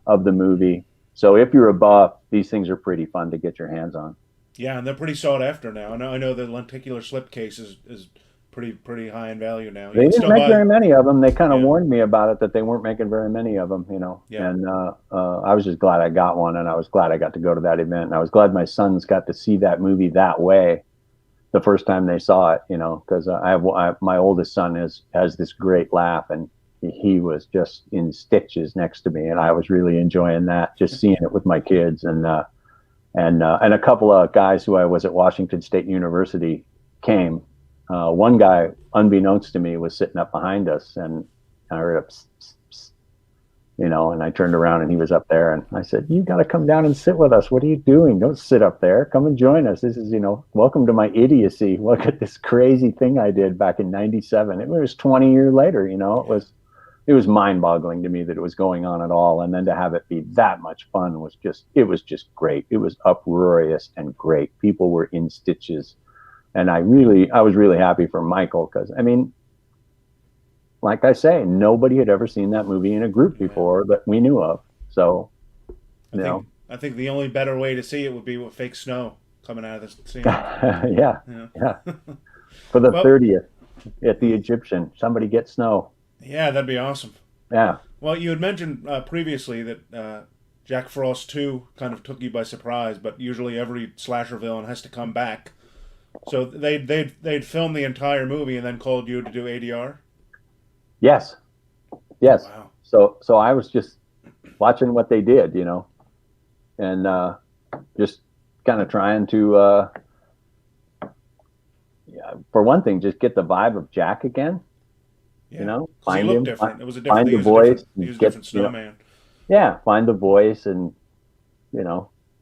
of the movie. So if you're a buff, these things are pretty fun to get your hands on. Yeah, and they're pretty sought after now. I know the lenticular slipcase is pretty high in value now. They didn't make very many of them. They kind of warned me about it, that they weren't making very many of them, Yeah. And I was just glad I got one, and I was glad I got to go to that event, and I was glad my sons got to see that movie that way the first time they saw it, because my oldest son has this great laugh, and he was just in stitches next to me, and I was really enjoying that, just seeing it with my kids, and a couple of guys who I was at Washington State University came. One guy, unbeknownst to me, was sitting up behind us, and I heard a psst, psst, psst, and I turned around, and he was up there, and I said, you got to come down and sit with us. What are you doing? Don't sit up there. Come and join us. This is, welcome to my idiocy. Look at this crazy thing I did back in '97. It was 20 years later, it was mind-boggling to me that it was going on at all, and then to have it be that much fun was just great. It was uproarious and great. People were in stitches. And I was really happy for Michael, because, like I say, nobody had ever seen that movie in a group before that we knew of. So, I think the only better way to see it would be with fake snow coming out of the scene. yeah. For the 30th at the Egyptian, somebody get snow. Yeah, that'd be awesome. Yeah. Well, you had mentioned previously that Jack Frost 2 kind of took you by surprise, but usually every slasher villain has to come back. So they'd filmed the entire movie and then called you to do ADR? Yes. Wow. So I was just watching what they did, and just kind of trying to, for one thing, just get the vibe of Jack again. Yeah. Find he looked him, different. It was a different. find the voice, he was a different snowman. Find the voice, and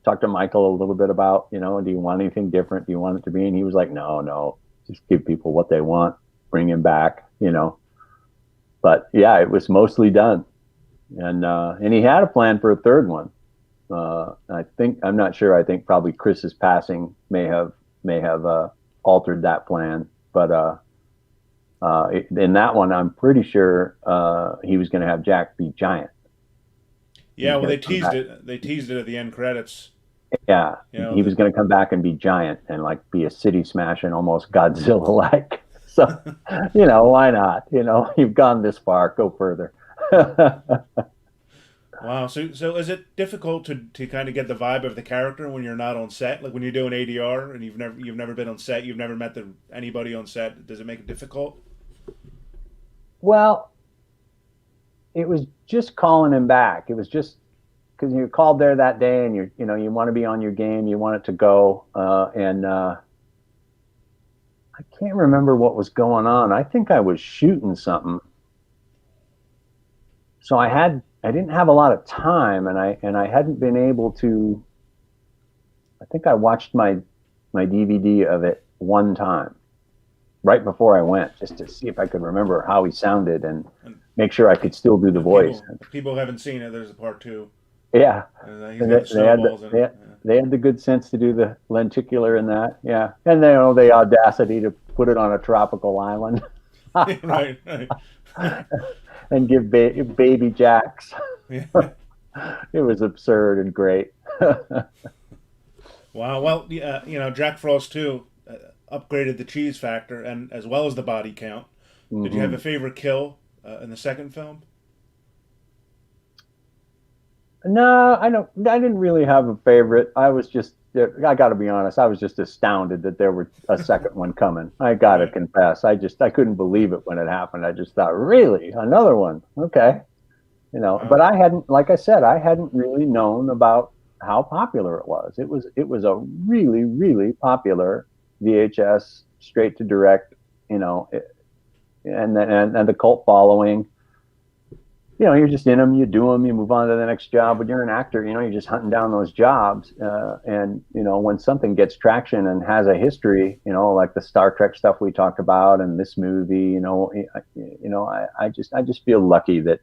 talk to Michael a little bit about, do you want anything different? Do you want it to be? And he was like, no, just give people what they want, bring him back, But yeah, it was mostly done, and he had a plan for a third one. I'm not sure. I think probably Chris's passing may have altered that plan, but in that one, I'm pretty sure he was going to have Jack be giant. Yeah, well, they teased it. They teased it at the end credits. Yeah, he was going to come back and be giant and be a city smashing, almost Godzilla-like. So, why not? You've gone this far, go further. Wow. So is it difficult to kind of get the vibe of the character when you're not on set? Like when you do an ADR and you've never been on set, you've never met anybody on set. Does it make it difficult? Well, it was just calling him back. It was just because you're called there that day, and you want to be on your game, you want it to go, and I can't remember what was going on. I think I was shooting something, so I didn't have a lot of time, and I hadn't been able to. I think I watched my DVD of it one time, right before I went, just to see if I could remember how he sounded and make sure I could still do the voice. People who haven't seen it, there's a part 2. Yeah. And they had the good sense to do the lenticular in that. Yeah. And the audacity to put it on a tropical island. Right. And give baby Jacks. Yeah. It was absurd and great. Wow. Well, Jack Frost too upgraded the cheese factor and as well as the body count. Did you have a favorite kill in the second film? No, I don't. I didn't really have a favorite. I was just. I got to be honest. I was just astounded that there were a second one coming. I got to confess. I couldn't believe it when it happened. I just thought, really, another one? Okay, But I hadn't, like I said, I hadn't really known about how popular it was. It was a really, really popular VHS straight to direct. And the cult following. You're just in them, you do them, you move on to the next job. When you're an actor, you're just hunting down those jobs. And when something gets traction and has a history, like the Star Trek stuff we talked about and this movie, I just feel lucky that,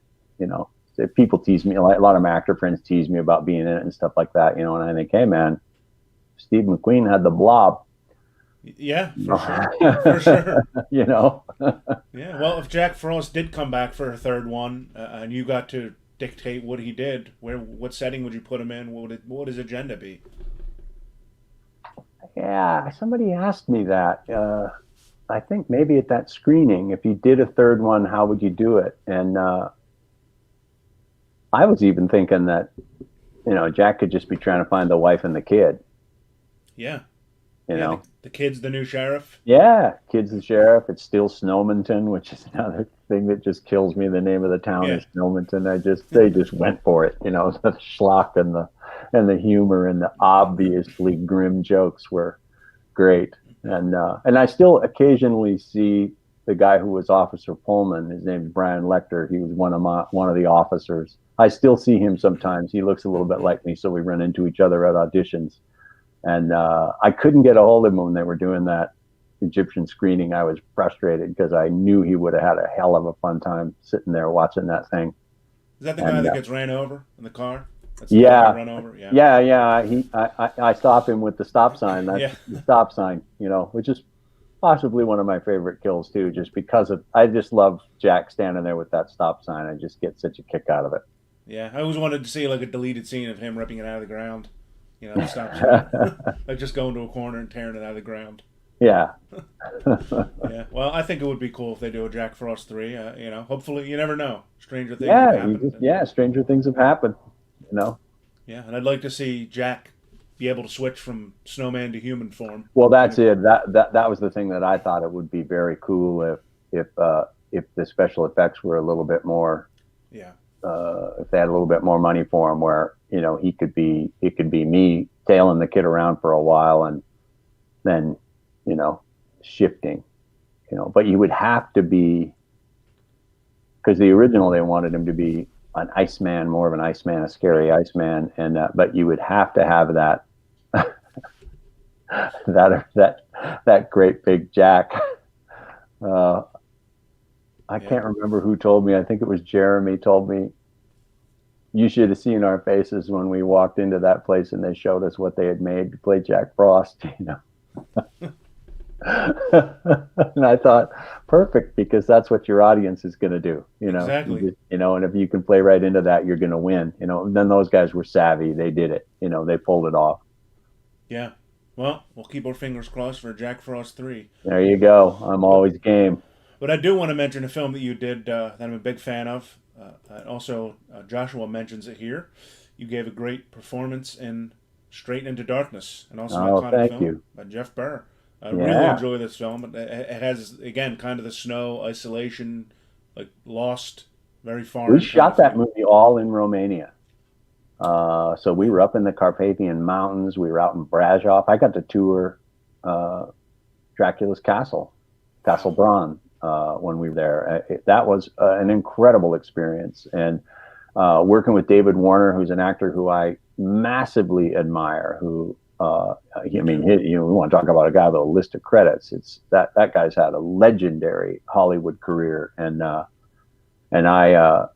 people tease me, a lot of my actor friends tease me about being in it and stuff like that, and I think, hey man, Steve McQueen had the Blob. Yeah, for sure. For sure. Yeah, well, if Jack Frost did come back for a third one, and you got to dictate what he did, what setting would you put him in? What would his agenda be? Yeah, somebody asked me that. I think maybe at that screening, if you did a third one, how would you do it? And I was even thinking that, Jack could just be trying to find the wife and the kid. Yeah. The kid's the new sheriff. Yeah, kid's the sheriff. It's still Snowminton, which is another thing that just kills me. The name of the town is Snowminton. They just went for it. The schlock and the humor and the obviously grim jokes were great. And I still occasionally see the guy who was Officer Pullman. His name is Brian Lecter. He was one of the officers. I still see him sometimes. He looks a little bit like me, so we run into each other at auditions. And I couldn't get a hold of him when they were doing that Egyptian screening. I was frustrated because I knew he would have had a hell of a fun time sitting there watching that thing. Is that the guy that gets ran over in the car? That's Run over? I stop him with the stop sign. That's the stop sign, which is possibly one of my favorite kills too, just because I just love Jack standing there with that stop sign. I just get such a kick out of it. Yeah, I always wanted to see like a deleted scene of him ripping it out of the ground. Stop like just going to a corner and tearing it out of the ground. Yeah. Yeah. Well, I think it would be cool if they do a Jack Frost 3. Hopefully, you never know. Stranger things have happened. Stranger things have happened. Yeah, and I'd like to see Jack be able to switch from snowman to human form. Well, that's it. That was the thing that I thought it would be very cool if the special effects were a little bit more. Yeah. If they had a little bit more money for him, where it could be me tailing the kid around for a while and then shifting, but you would have to be, because the original they wanted him to be an Iceman, more of an Iceman, a scary Iceman, and but you would have to have that that great big Jack. I can't remember who told me. I think it was Jeremy told me, you should have seen our faces when we walked into that place and they showed us what they had made to play Jack Frost, And I thought, perfect, because that's what your audience is going to do, Exactly. And if you can play right into that, you're going to win, And then those guys were savvy. They did it, they pulled it off. Yeah. Well, we'll keep our fingers crossed for Jack Frost 3. There you go. I'm always game. But I do want to mention a film that you did that I'm a big fan of. Also, Joshua mentions it here. You gave a great performance in Straight into Darkness, and also an iconic film by Jeff Burr. I really enjoy this film. It has, again, kind of the snow, isolation, like Lost, very far. We shot that movie all in Romania. So we were up in the Carpathian Mountains. We were out in Brasov. I got to tour Dracula's Castle, Castle Bran, when we were there. That was an incredible experience. And working with David Warner, who's an actor who I massively admire, who, we want to talk about a guy with a list of credits. It's that guy's had a legendary Hollywood career. And I,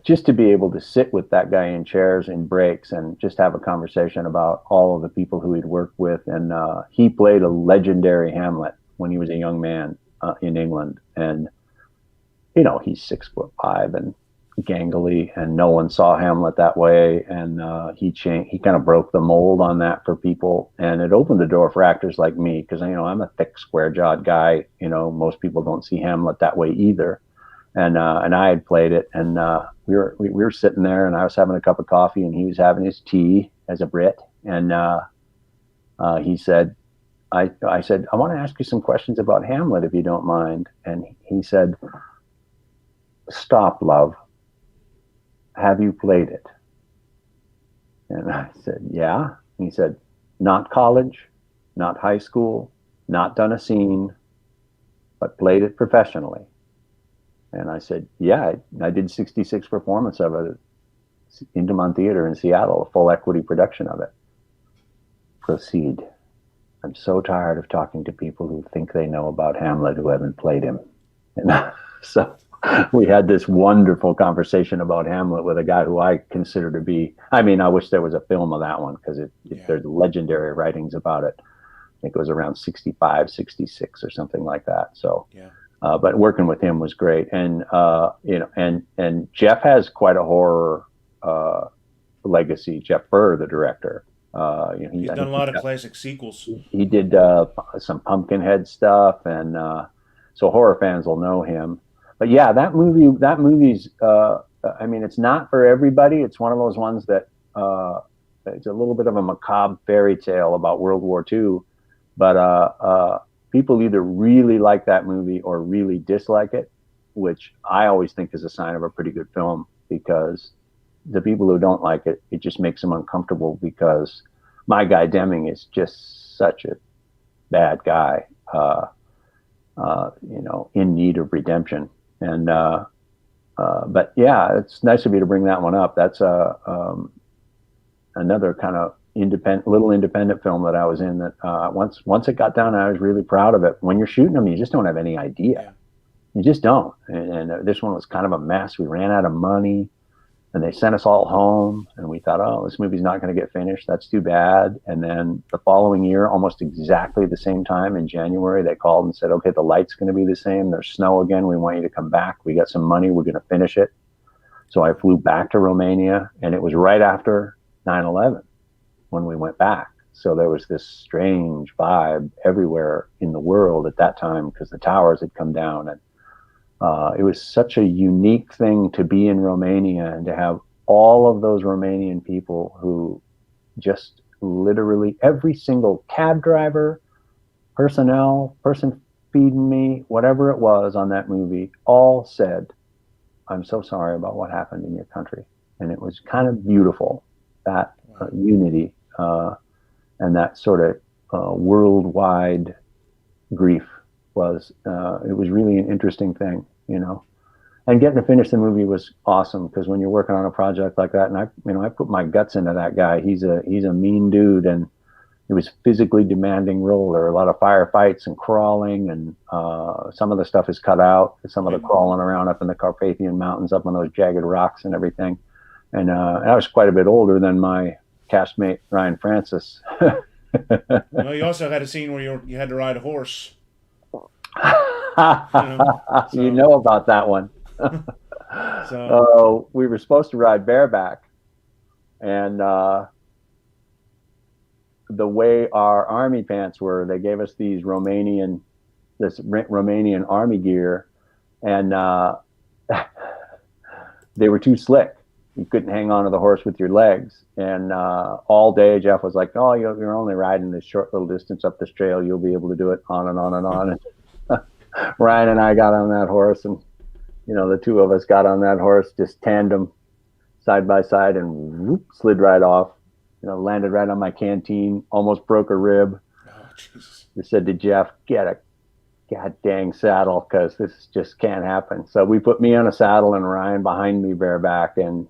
just to be able to sit with that guy in chairs and breaks and just have a conversation about all of the people who he'd worked with. And he played a legendary Hamlet. when he was a young man in England. And, he's 6'5" and gangly, and no one saw Hamlet that way. And he kind of broke the mold on that for people. And it opened the door for actors like me, because, I'm a thick, square-jawed guy. Most people don't see Hamlet that way either. And I had played it, and we were sitting there, and I was having a cup of coffee, and he was having his tea as a Brit. And he said, I said, I want to ask you some questions about Hamlet, if you don't mind. And he said, stop, love. Have you played it? And I said, yeah. And he said, not college, not high school, not done a scene, but played it professionally. And I said, yeah, I did 66 performances of it at Intiman Theater in Seattle, a full equity production of it. Proceed. I'm so tired of talking to people who think they know about Hamlet who haven't played him. And so we had this wonderful conversation about Hamlet with a guy who I consider to be, I wish there was a film of that one, because there's legendary writings about it. I think it was around 65, 66 or something like that. So, but working with him was great. And, and Jeff has quite a horror legacy. Jeff Burr, the director. He's done a lot of classic sequels. He did some Pumpkinhead stuff, and so horror fans will know him. But yeah, that movie's. It's not for everybody. It's one of those ones that it's a little bit of a macabre fairy tale about World War II, but people either really like that movie or really dislike it, which I always think is a sign of a pretty good film, because the people who don't like it, it just makes them uncomfortable, because my guy Deming is just such a bad guy, in need of redemption. And but yeah, it's nice of you to bring that one up. That's another kind of independent film that I was in that once it got done, I was really proud of it. When you're shooting them, you just don't have any idea. You just don't. And this one was kind of a mess. We ran out of money, and they sent us all home, and we thought, oh, this movie's not going to get finished. That's too bad. And then the following year, almost exactly the same time in January, they called and said, okay, the light's going to be the same. There's snow again. We want you to come back. We got some money. We're going to finish it. So I flew back to Romania, and it was right after 9/11 when we went back. So there was this strange vibe everywhere in the world at that time, because the towers had come down, and it was such a unique thing to be in Romania and to have all of those Romanian people who just literally every single cab driver, personnel, person feeding me, whatever it was on that movie, all said, I'm so sorry about what happened in your country. And it was kind of beautiful, that unity and that sort of worldwide grief was, it was really an interesting thing, and getting to finish the movie was awesome, because when you're working on a project like that, and I put my guts into that guy. He's a mean dude, and it was physically demanding role. There were a lot of firefights and crawling, and some of the stuff is cut out. Some of the crawling around up in the Carpathian Mountains, up on those jagged rocks and everything. And I was quite a bit older than my castmate Ryan Francis. Well, you also had a scene where you had to ride a horse. You know about that one. So we were supposed to ride bareback, and the way our army pants were, they gave us this Romanian army gear, and they were too slick. You couldn't hang on to the horse with your legs. And all day Jeff was like, oh, you're only riding this short little distance up this trail. You'll be able to do it, on and on and on. And Ryan and I got on that horse, and the two of us got on that horse, just tandem, side by side, and whoop, slid right off. Landed right on my canteen, almost broke a rib. Oh, Jesus. We said to Jeff, get a god dang saddle, because this just can't happen. So we put me on a saddle and Ryan behind me bareback, and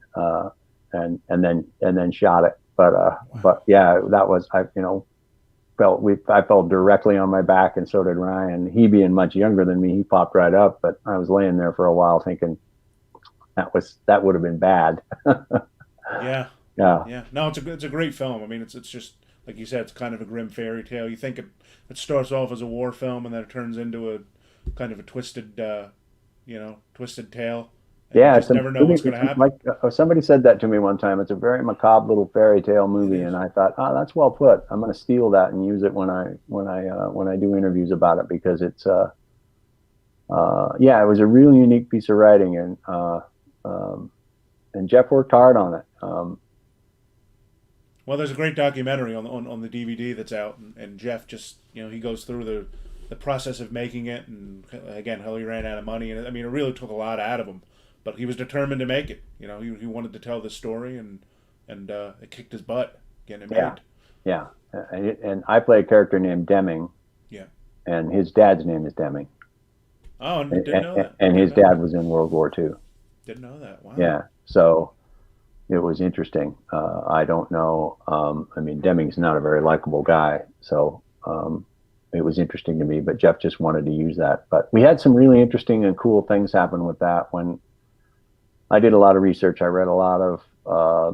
then shot it. But yeah, that was, I fell directly on my back, and so did Ryan. He, being much younger than me, he popped right up, but I was laying there for a while thinking that would have been bad. Yeah. Yeah. No, it's a great film. It's just like you said, it's kind of a grim fairy tale. You think it starts off as a war film, and then it turns into a kind of a twisted, twisted tale. And Yeah, you it's just never know what's going to happen. like somebody said that to me one time. It's a very macabre little fairy tale movie, and I thought, oh, that's well put. I'm going to steal that and use it when I do interviews about it, because it's it was a really unique piece of writing, and Jeff worked hard on it. Well, there's a great documentary on the DVD that's out, and Jeff just he goes through the process of making it, and again how he ran out of money, and I mean it really took a lot out of him. But he was determined to make it. He wanted to tell the story, and it kicked his butt getting it made. Yeah, and I play a character named Deming. Yeah. And his dad's name is Deming. Oh, didn't know that. And his dad was in World War II. Didn't know that. Wow. Yeah, so it was interesting. I don't know. I mean, Deming's not a very likable guy, so it was interesting to me. But Jeff just wanted to use that. But we had some really interesting and cool things happen with that when. I did a lot of research. I read a lot of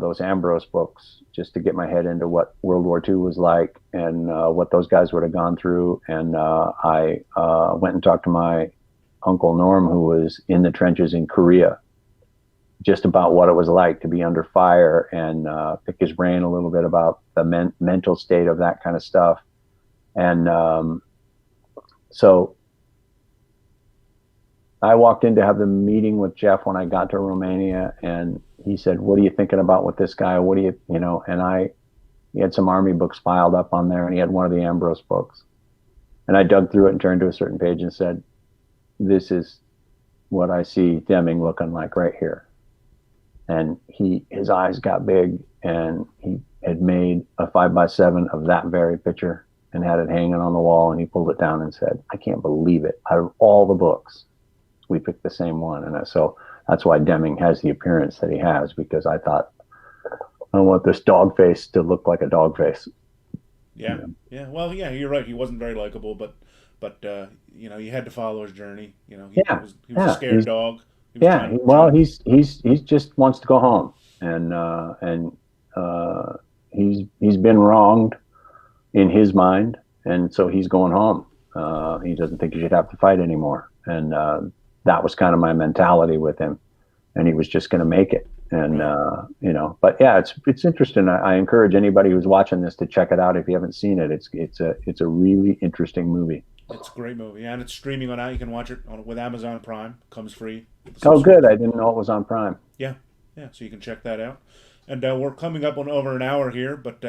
those Ambrose books just to get my head into what World War II was like and what those guys would have gone through. And I went and talked to my Uncle Norm, who was in the trenches in Korea, just about what it was like to be under fire, and pick his brain a little bit about the mental state of that kind of stuff. And so I walked in to have the meeting with Jeff when I got to Romania, and he said, "What are you thinking about with this guy? What do you?" And he had some army books piled up on there, and he had one of the Ambrose books. And I dug through it and turned to a certain page and said, "This is what I see Deming looking like right here." And his eyes got big, and he had made a 5x7 of that very picture and had it hanging on the wall, and he pulled it down and said, "I can't believe it. Out of all the books, we picked the same one." And so that's why Deming has the appearance that he has, because I thought, I don't want this dog face to look like a dog face. Yeah. Yeah. Well, yeah, you're right. He wasn't very likable, but you had to follow his journey. He was a scared dog. He just wants to go home, and he's been wronged in his mind, and so he's going home. He doesn't think he should have to fight anymore, and that was kind of my mentality with him, and he was just going to make it. And but yeah, it's interesting. I encourage anybody who's watching this to check it out if you haven't seen it. It's a really interesting movie. It's a great movie, and it's streaming on out. You can watch it with Amazon Prime. Comes free. Oh, good. I didn't know it was on Prime. Yeah, so you can check that out. And we're coming up on over an hour here, but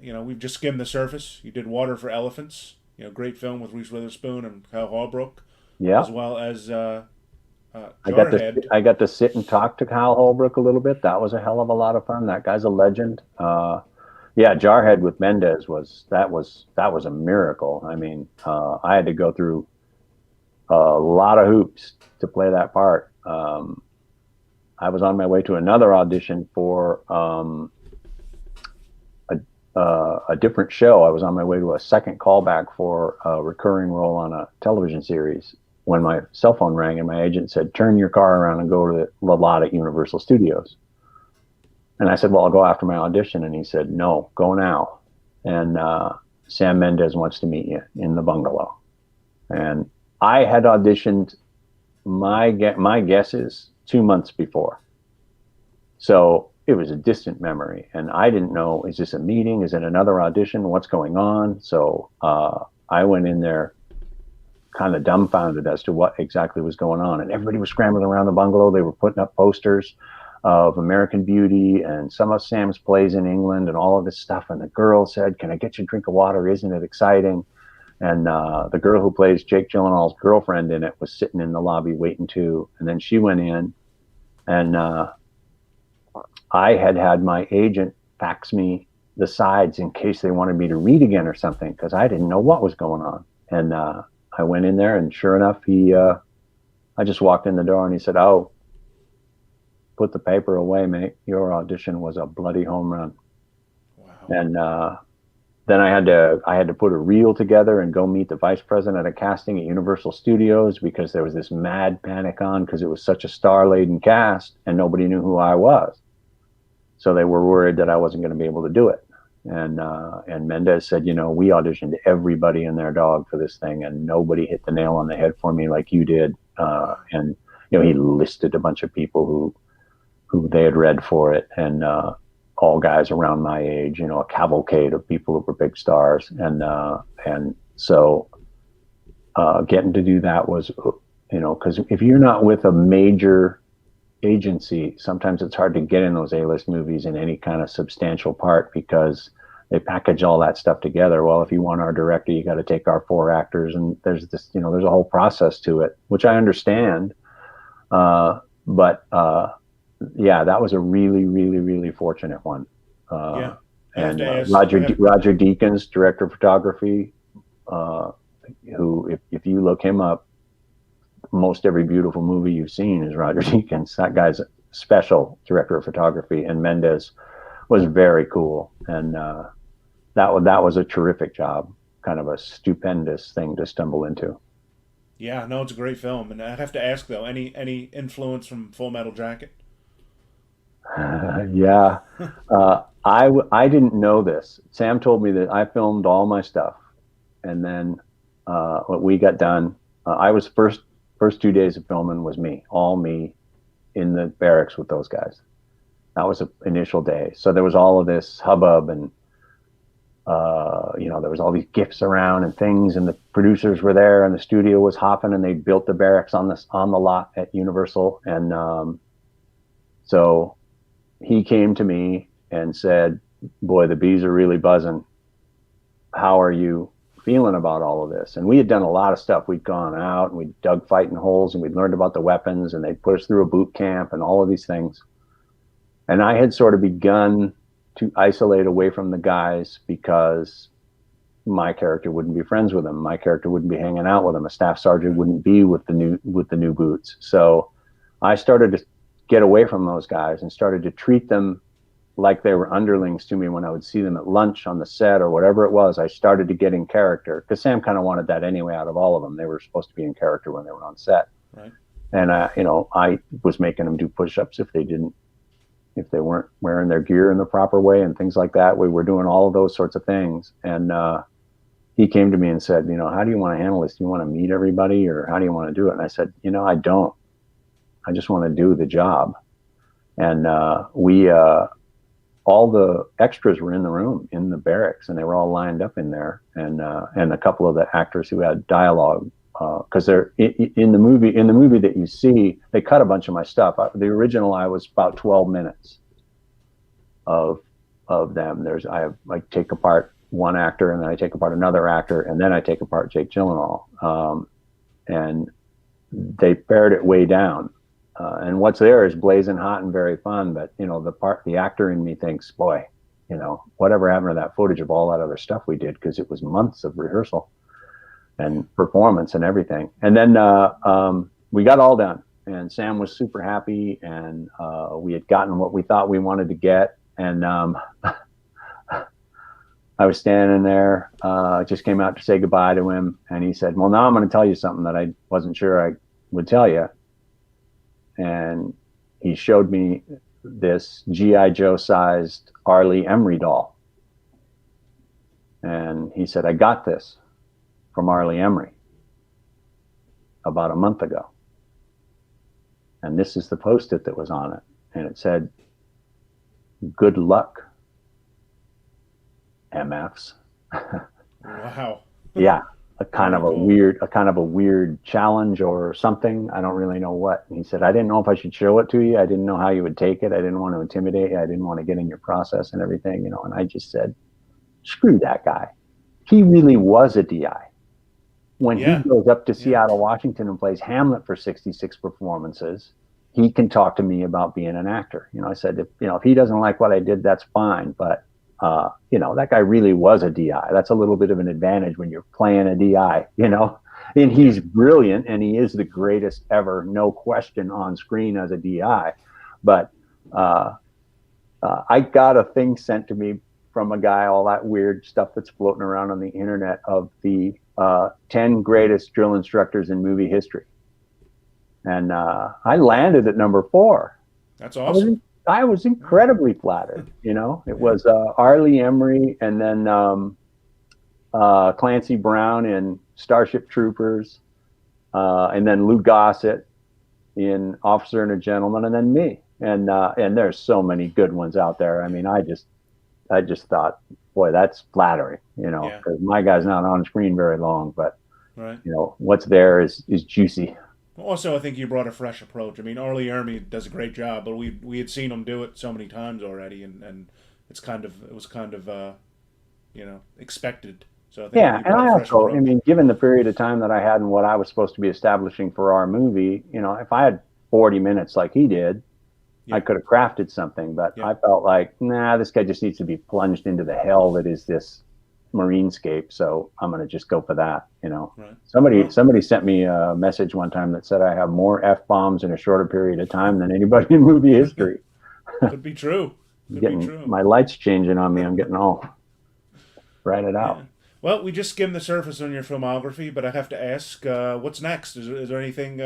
we've just skimmed the surface. You did Water for Elephants, great film with Reese Witherspoon and Kyle Holbrook. Yeah. As well as Jarhead. I got to sit and talk to Kyle Holbrook a little bit. That was a hell of a lot of fun. That guy's a legend. Jarhead with Mendez was a miracle. I mean, I had to go through a lot of hoops to play that part. I was on my way to another audition for a different show. I was on my way to a second callback for a recurring role on a television series when my cell phone rang and my agent said, "Turn your car around and go to the lot at Universal Studios." And I said, "Well, I'll go after my audition." And he said, "No, go now. And Sam Mendes wants to meet you in the bungalow." And I had auditioned my guess is 2 months before. So it was a distant memory. And I didn't know, is this a meeting? Is it another audition? What's going on? So I went in there kind of dumbfounded as to what exactly was going on. And everybody was scrambling around the bungalow. They were putting up posters of American Beauty and some of Sam's plays in England and all of this stuff. And the girl said, "Can I get you a drink of water? Isn't it exciting?" And the girl who plays Jake Gyllenhaal's girlfriend in it was sitting in the lobby waiting too. And then she went in, and I had my agent fax me the sides in case they wanted me to read again or something, because I didn't know what was going on. And I went in there, and sure enough, I just walked in the door, and he said, "Oh, put the paper away, mate. Your audition was a bloody home run." Wow. And then I had to put a reel together and go meet the vice president of casting at Universal Studios, because there was this mad panic on, because it was such a star-laden cast and nobody knew who I was. So they were worried that I wasn't going to be able to do it. And Mendez said, we auditioned everybody and their dog for this thing, and nobody hit the nail on the head for me like you did. And he listed a bunch of people who they had read for it, and all guys around my age, a cavalcade of people who were big stars. And so getting to do that was, because if you're not with a major agency, sometimes it's hard to get in those A-list movies in any kind of substantial part, because they package all that stuff together. Well, if you want our director, you got to take our 4 actors, and there's this, there's a whole process to it, which I understand. But that was a really, really, really fortunate one. And Roger Deakins, director of photography, who, if you look him up, most every beautiful movie you've seen is Roger Deakins. That guy's a special director of photography, and Mendez was very cool. And that was a terrific job, kind of a stupendous thing to stumble into. Yeah, no, it's a great film. And I have to ask, though, any influence from Full Metal Jacket? Yeah. I didn't know this. Sam told me that I filmed all my stuff. And then when we got done, I was first 2 days of filming was all me in the barracks with those guys. That was the initial day. So there was all of this hubbub, and there was all these gifts around and things, and the producers were there, and the studio was hopping, and they built the barracks on the lot at Universal. And so he came to me and said, "Boy, the bees are really buzzing. How are you feeling about all of this?" And we had done a lot of stuff. We'd gone out and we'd dug fighting holes, and we'd learned about the weapons, and they put us through a boot camp and all of these things. And I had sort of begun to isolate away from the guys, because my character wouldn't be friends with them. My character wouldn't be hanging out with them. A staff sergeant wouldn't be with the new boots. So I started to get away from those guys and started to treat them like they were underlings to me when I would see them at lunch on the set or whatever it was. I started to get in character, because Sam kind of wanted that anyway out of all of them. They were supposed to be in character when they were on set. Right. And I was making them do push-ups if they weren't wearing their gear in the proper way and things like that. We were doing all of those sorts of things. And he came to me and said, "How do you want to handle this? Do you want to meet everybody, or how do you want to do it?" And I said, "I don't. I just want to do the job." And all the extras were in the room, in the barracks, and they were all lined up in there. And a couple of the actors who had dialogue, because they're in the movie that you see, they cut a bunch of my stuff. The original, I was about 12 minutes of them. I take apart one actor, and then I take apart another actor, and then I take apart Jake Gyllenhaal. And they pared it way down. And what's there is blazing hot and very fun, but the actor in me thinks, boy, whatever happened to that footage of all that other stuff we did, because it was months of rehearsal and performance and everything. And then we got all done, and Sam was super happy, and we had gotten what we thought we wanted to get. And I was standing there, I just came out to say goodbye to him, and he said, "Well, now I'm going to tell you something that I wasn't sure I would tell you." And he showed me this G.I. Joe sized Arlie Emery doll. And he said, "I got this from Arlie Emery about a month ago. And this is the post-it that was on it." And it said, "Good luck, MFs." Wow. Yeah. A kind of a weird challenge or something. I don't really know what. And he said, "I didn't know if I should show it to you. I didn't know how you would take it. I didn't want to intimidate you. I didn't want to get in your process and everything, And I just said, screw that guy. He really was a DI. When he goes up to Seattle, Washington, and plays Hamlet for 66 performances, he can talk to me about being an actor." I said, if he doesn't like what I did, that's fine. But that guy really was a DI. That's a little bit of an advantage when you're playing a DI, and he's brilliant, and he is the greatest ever, no question, on screen as a DI. But I got a thing sent to me from a guy, all that weird stuff that's floating around on the internet, of the 10 greatest drill instructors in movie history. And I landed at number 4. That's awesome. I was incredibly flattered. It was Arlie Emery, and then Clancy Brown in Starship Troopers, and then Lou Gossett in Officer and a Gentleman, and then me. And there's so many good ones out there. I mean, I just thought, boy, that's flattering, because my guy's not on screen very long, but Right. What's there is juicy. Also, I think you brought a fresh approach. I mean, Arlie Ermy does a great job, but we had seen him do it so many times already, and it was kind of expected. So I think Yeah, you and brought I a fresh also, approach. given the period of time that I had and what I was supposed to be establishing for our movie, if I had 40 minutes like he did, I could have crafted something, but I felt like, nah, this guy just needs to be plunged into the hell that is this Marinescape, so I'm going to just go for that. Right. Somebody sent me a message one time that said I have more F-bombs in a shorter period of time than anybody in movie history. Could be true. Could be true. My light's changing on me. I'm getting all write it out. Yeah. Well, we just skimmed the surface on your filmography, but I have to ask, what's next? Is there anything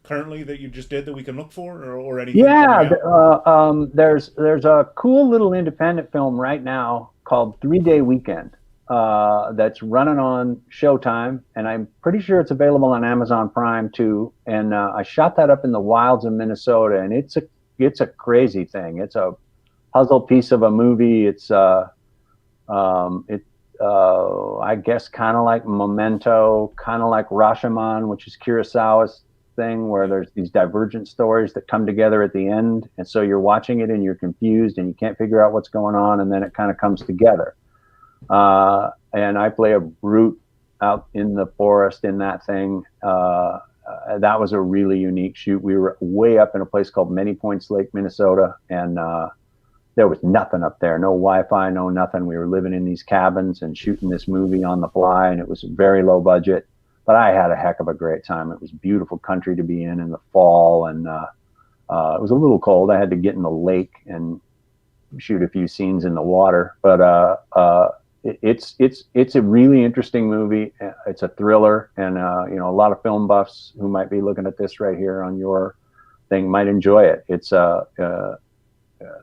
currently that you just did that we can look for, or anything? Yeah, there's a cool little independent film right now called 3 Day Weekend that's running on Showtime, and I'm pretty sure it's available on Amazon Prime too. And I shot that up in the wilds of Minnesota, and it's a crazy thing. It's a puzzle piece of a movie. It's I guess kind of like Memento, kind of like Rashomon, which is Kurosawa's thing, where there's these divergent stories that come together at the end, and so you're watching it and you're confused and you can't figure out what's going on, and then it kind of comes together. And I play a brute out in the forest in that thing. That was a really unique shoot. We were way up in a place called Many Points Lake, Minnesota, and there was nothing up there, no Wi-Fi, no nothing. We were living in these cabins and shooting this movie on the fly, and it was very low budget, but I had a heck of a great time. It was beautiful country to be in the fall, and it was a little cold. I had to get in the lake and shoot a few scenes in the water, but it's a really interesting movie. It's a thriller, and a lot of film buffs who might be looking at this right here on your thing might enjoy it. It's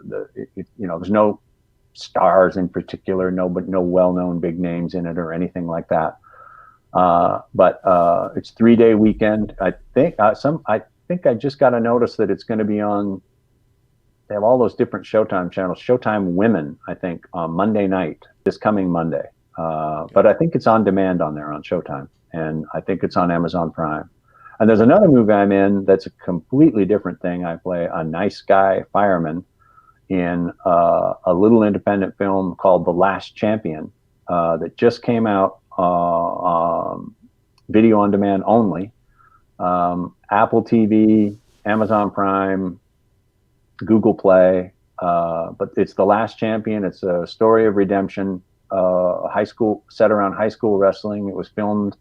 there's no stars in particular, no well-known big names in it or anything like that. But it's 3 Day Weekend. I think I just got a notice that it's going to be on. They have all those different Showtime channels. Showtime Women, I think, on Monday night, this coming Monday. But I think it's on demand on there on Showtime, and I think it's on Amazon Prime. And there's another movie I'm in that's a completely different thing. I play a nice guy fireman in a little independent film called The Last Champion that just came out, video on demand only, Apple TV, Amazon Prime, Google Play, but it's The Last Champion. It's a story of redemption, set around high school wrestling. It was filmed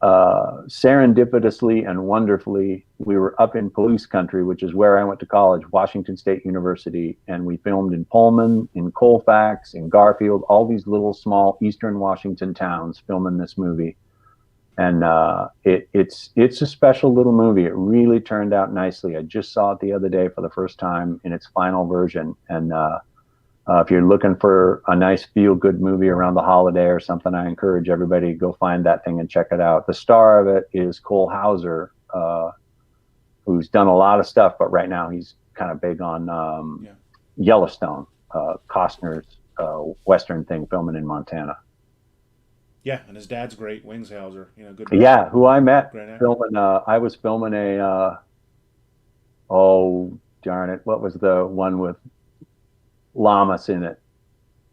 serendipitously and wonderfully. We were up in Palouse country, which is where I went to college, Washington State University, and we filmed in Pullman, in Colfax, in Garfield, all these little small Eastern Washington towns filming this movie. And it's a special little movie. It really turned out nicely. I just saw it the other day for the first time in its final version. And if you're looking for a nice feel-good movie around the holiday or something, I encourage everybody to go find that thing and check it out. The star of it is Cole Hauser, who's done a lot of stuff, but right now he's kind of big on Yellowstone, Costner's Western thing, filming in Montana. Yeah, and his dad's great, Wings Hauser. Good. Yeah, who I met Great actor. filming. I was filming oh darn it, what was the one with Lamas in it?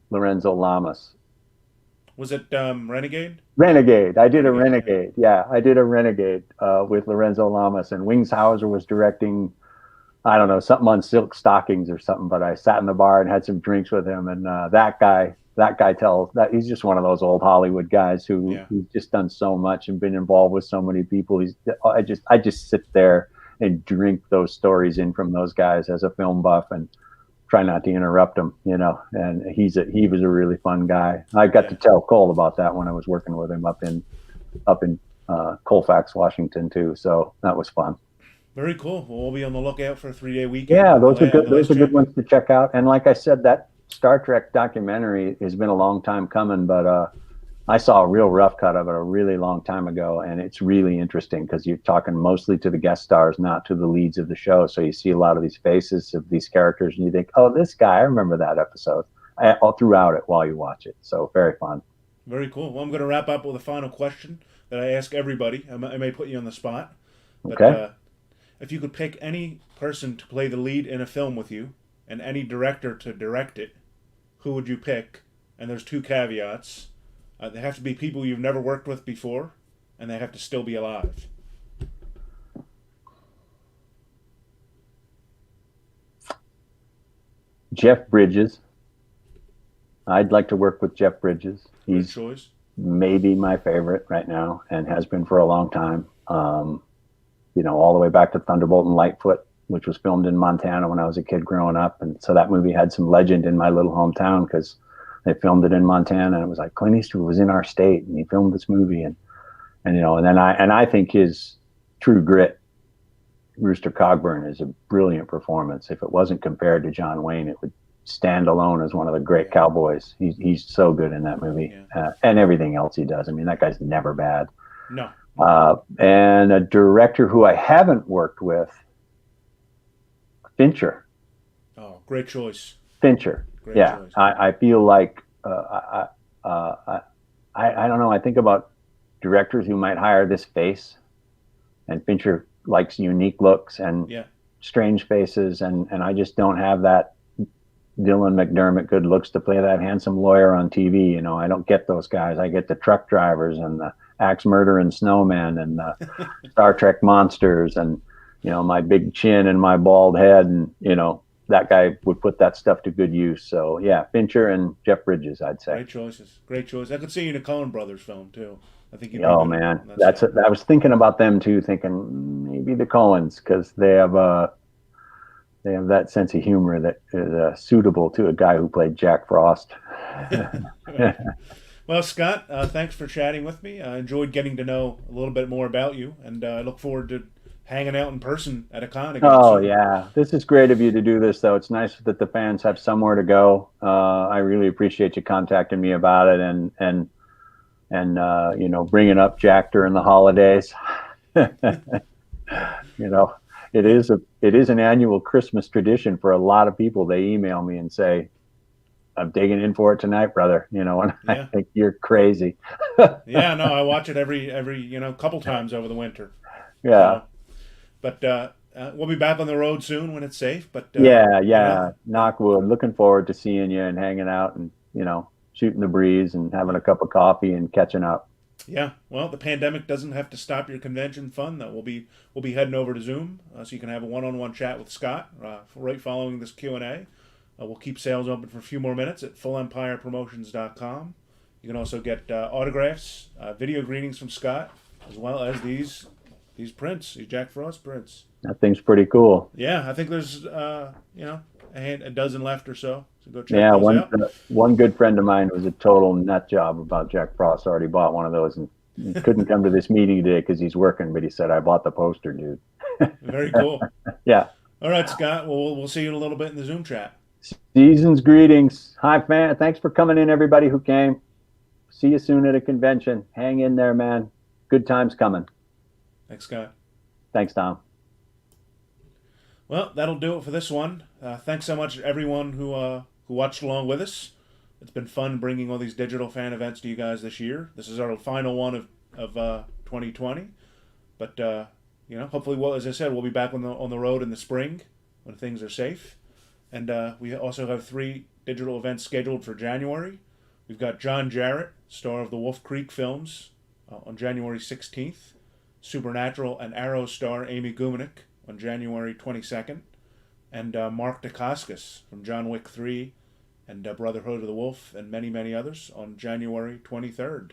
Lorenzo Lamas. Was it Renegade? Renegade. I did a Renegade. Yeah, I did a Renegade with Lorenzo Lamas, and Wings Hauser was directing. I don't know, something on Silk Stockings or something. But I sat in the bar and had some drinks with him, and that guy tells that he's just one of those old Hollywood guys who's just done so much and been involved with so many people. I just sit there and drink those stories in from those guys as a film buff and try not to interrupt him, and he was a really fun guy. I got to tell Cole about that when I was working with him up in Colfax, Washington too. So that was fun. Very cool. Well, we'll be on the lookout for a 3-day weekend. Yeah, on the those are good. on the Those are list good check. ones to check out. And like I said, that Star Trek documentary has been a long time coming, but I saw a real rough cut of it a really long time ago, and it's really interesting because you're talking mostly to the guest stars, not to the leads of the show. So you see a lot of these faces of these characters, and you think, "Oh, this guy, I remember that episode." All throughout it while you watch it. So very fun. Very cool. Well, I'm going to wrap up with a final question that I ask everybody. I may put you on the spot, but Okay. if you could pick any person to play the lead in a film with you and any director to direct it, who would you pick? And there's 2 caveats. They have to be people you've never worked with before, and they have to still be alive. Jeff Bridges. I'd like to work with Jeff Bridges. Good He's choice. maybe my favorite right now and has been for a long time. All the way back to Thunderbolt and Lightfoot, which was filmed in Montana when I was a kid growing up. And so that movie had some legend in my little hometown because they filmed it in Montana, and it was like Clint Eastwood was in our state and he filmed this movie. And I think his True Grit, Rooster Cogburn, is a brilliant performance. If it wasn't compared to John Wayne, it would stand alone as one of the great cowboys. He's so good in that movie, and everything else he does. I mean, that guy's never bad. No. And a director who I haven't worked with, Fincher. Oh, great choice. Fincher. Great Yeah, choice. I feel like I don't know. I think about directors who might hire this face, and Fincher likes unique looks and strange faces, and I just don't have that Dylan McDermott good looks to play that handsome lawyer on TV. I don't get those guys. I get the truck drivers and the axe murdering snowmen and the Star Trek monsters and my big chin and my bald head, and that guy would put that stuff to good use. So yeah, Fincher and Jeff Bridges, I'd say. Great choices. Great choice. I could see you in a Coen Brothers film too. I think you'd be Oh good man, on that side. I was thinking about them too, thinking maybe the Coens, because they have that sense of humor that is suitable to a guy who played Jack Frost. Well, Scott, thanks for chatting with me. I enjoyed getting to know a little bit more about you, and I look forward to hanging out in person at a con again. Oh soon. yeah, this is great of you to do this, though. It's nice that the fans have somewhere to go. I really appreciate you contacting me about it, and bringing up Jack during the holidays. It is an annual Christmas tradition for a lot of people. They email me and say, "I'm digging in for it tonight, brother." And I think you're crazy. Yeah, no, I watch it every couple times over the winter. Yeah. But we'll be back on the road soon when it's safe. But yeah. Knock wood. Looking forward to seeing you and hanging out and shooting the breeze and having a cup of coffee and catching up. Yeah, well, the pandemic doesn't have to stop your convention fun. Though we'll be heading over to Zoom, so you can have a one-on-one chat with Scott right following this Q&A. We'll keep sales open for a few more minutes at fullempirepromotions.com. You can also get autographs, video greetings from Scott, as well as these prints, these Jack Frost prints. That thing's pretty cool. Yeah, I think there's a dozen left or so. So go check those out. One good friend of mine was a total nut job about Jack Frost. Already bought one of those and he couldn't come to this meeting today because he's working. But he said, "I bought the poster, dude." Very cool. Yeah. All right, Scott. Well, we'll see you in a little bit in the Zoom chat. Season's greetings. Hi, fan. Thanks for coming in, everybody who came. See you soon at a convention. Hang in there, man. Good times coming. Thanks, Scott. Thanks, Tom. Well, that'll do it for this one. Thanks so much, everyone who watched along with us. It's been fun bringing all these digital fan events to you guys this year. This is our final one of 2020. But hopefully, as I said, we'll be back on the road in the spring when things are safe. And we also have 3 digital events scheduled for January. We've got John Jarrett, star of the Wolf Creek films, on January 16th. Supernatural and Arrow star Amy Gumanik on January 22nd. And Mark Dacascos from John Wick 3 and Brotherhood of the Wolf and many, many others on January 23rd.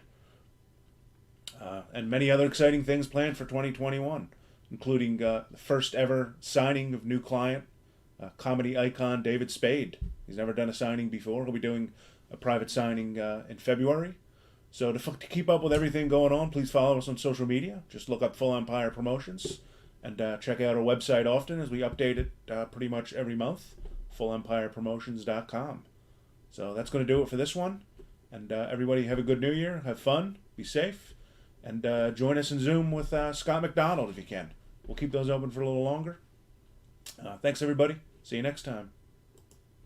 And many other exciting things planned for 2021, including the first ever signing of new client, comedy icon David Spade. He's never done a signing before. He'll be doing a private signing in February. So to keep up with everything going on, please follow us on social media. Just look up Full Empire Promotions. And check out our website often as we update it pretty much every month, fullempirepromotions.com. So that's going to do it for this one. And everybody have a good New Year. Have fun. Be safe. And join us in Zoom with Scott MacDonald if you can. We'll keep those open for a little longer. Thanks, everybody. See you next time.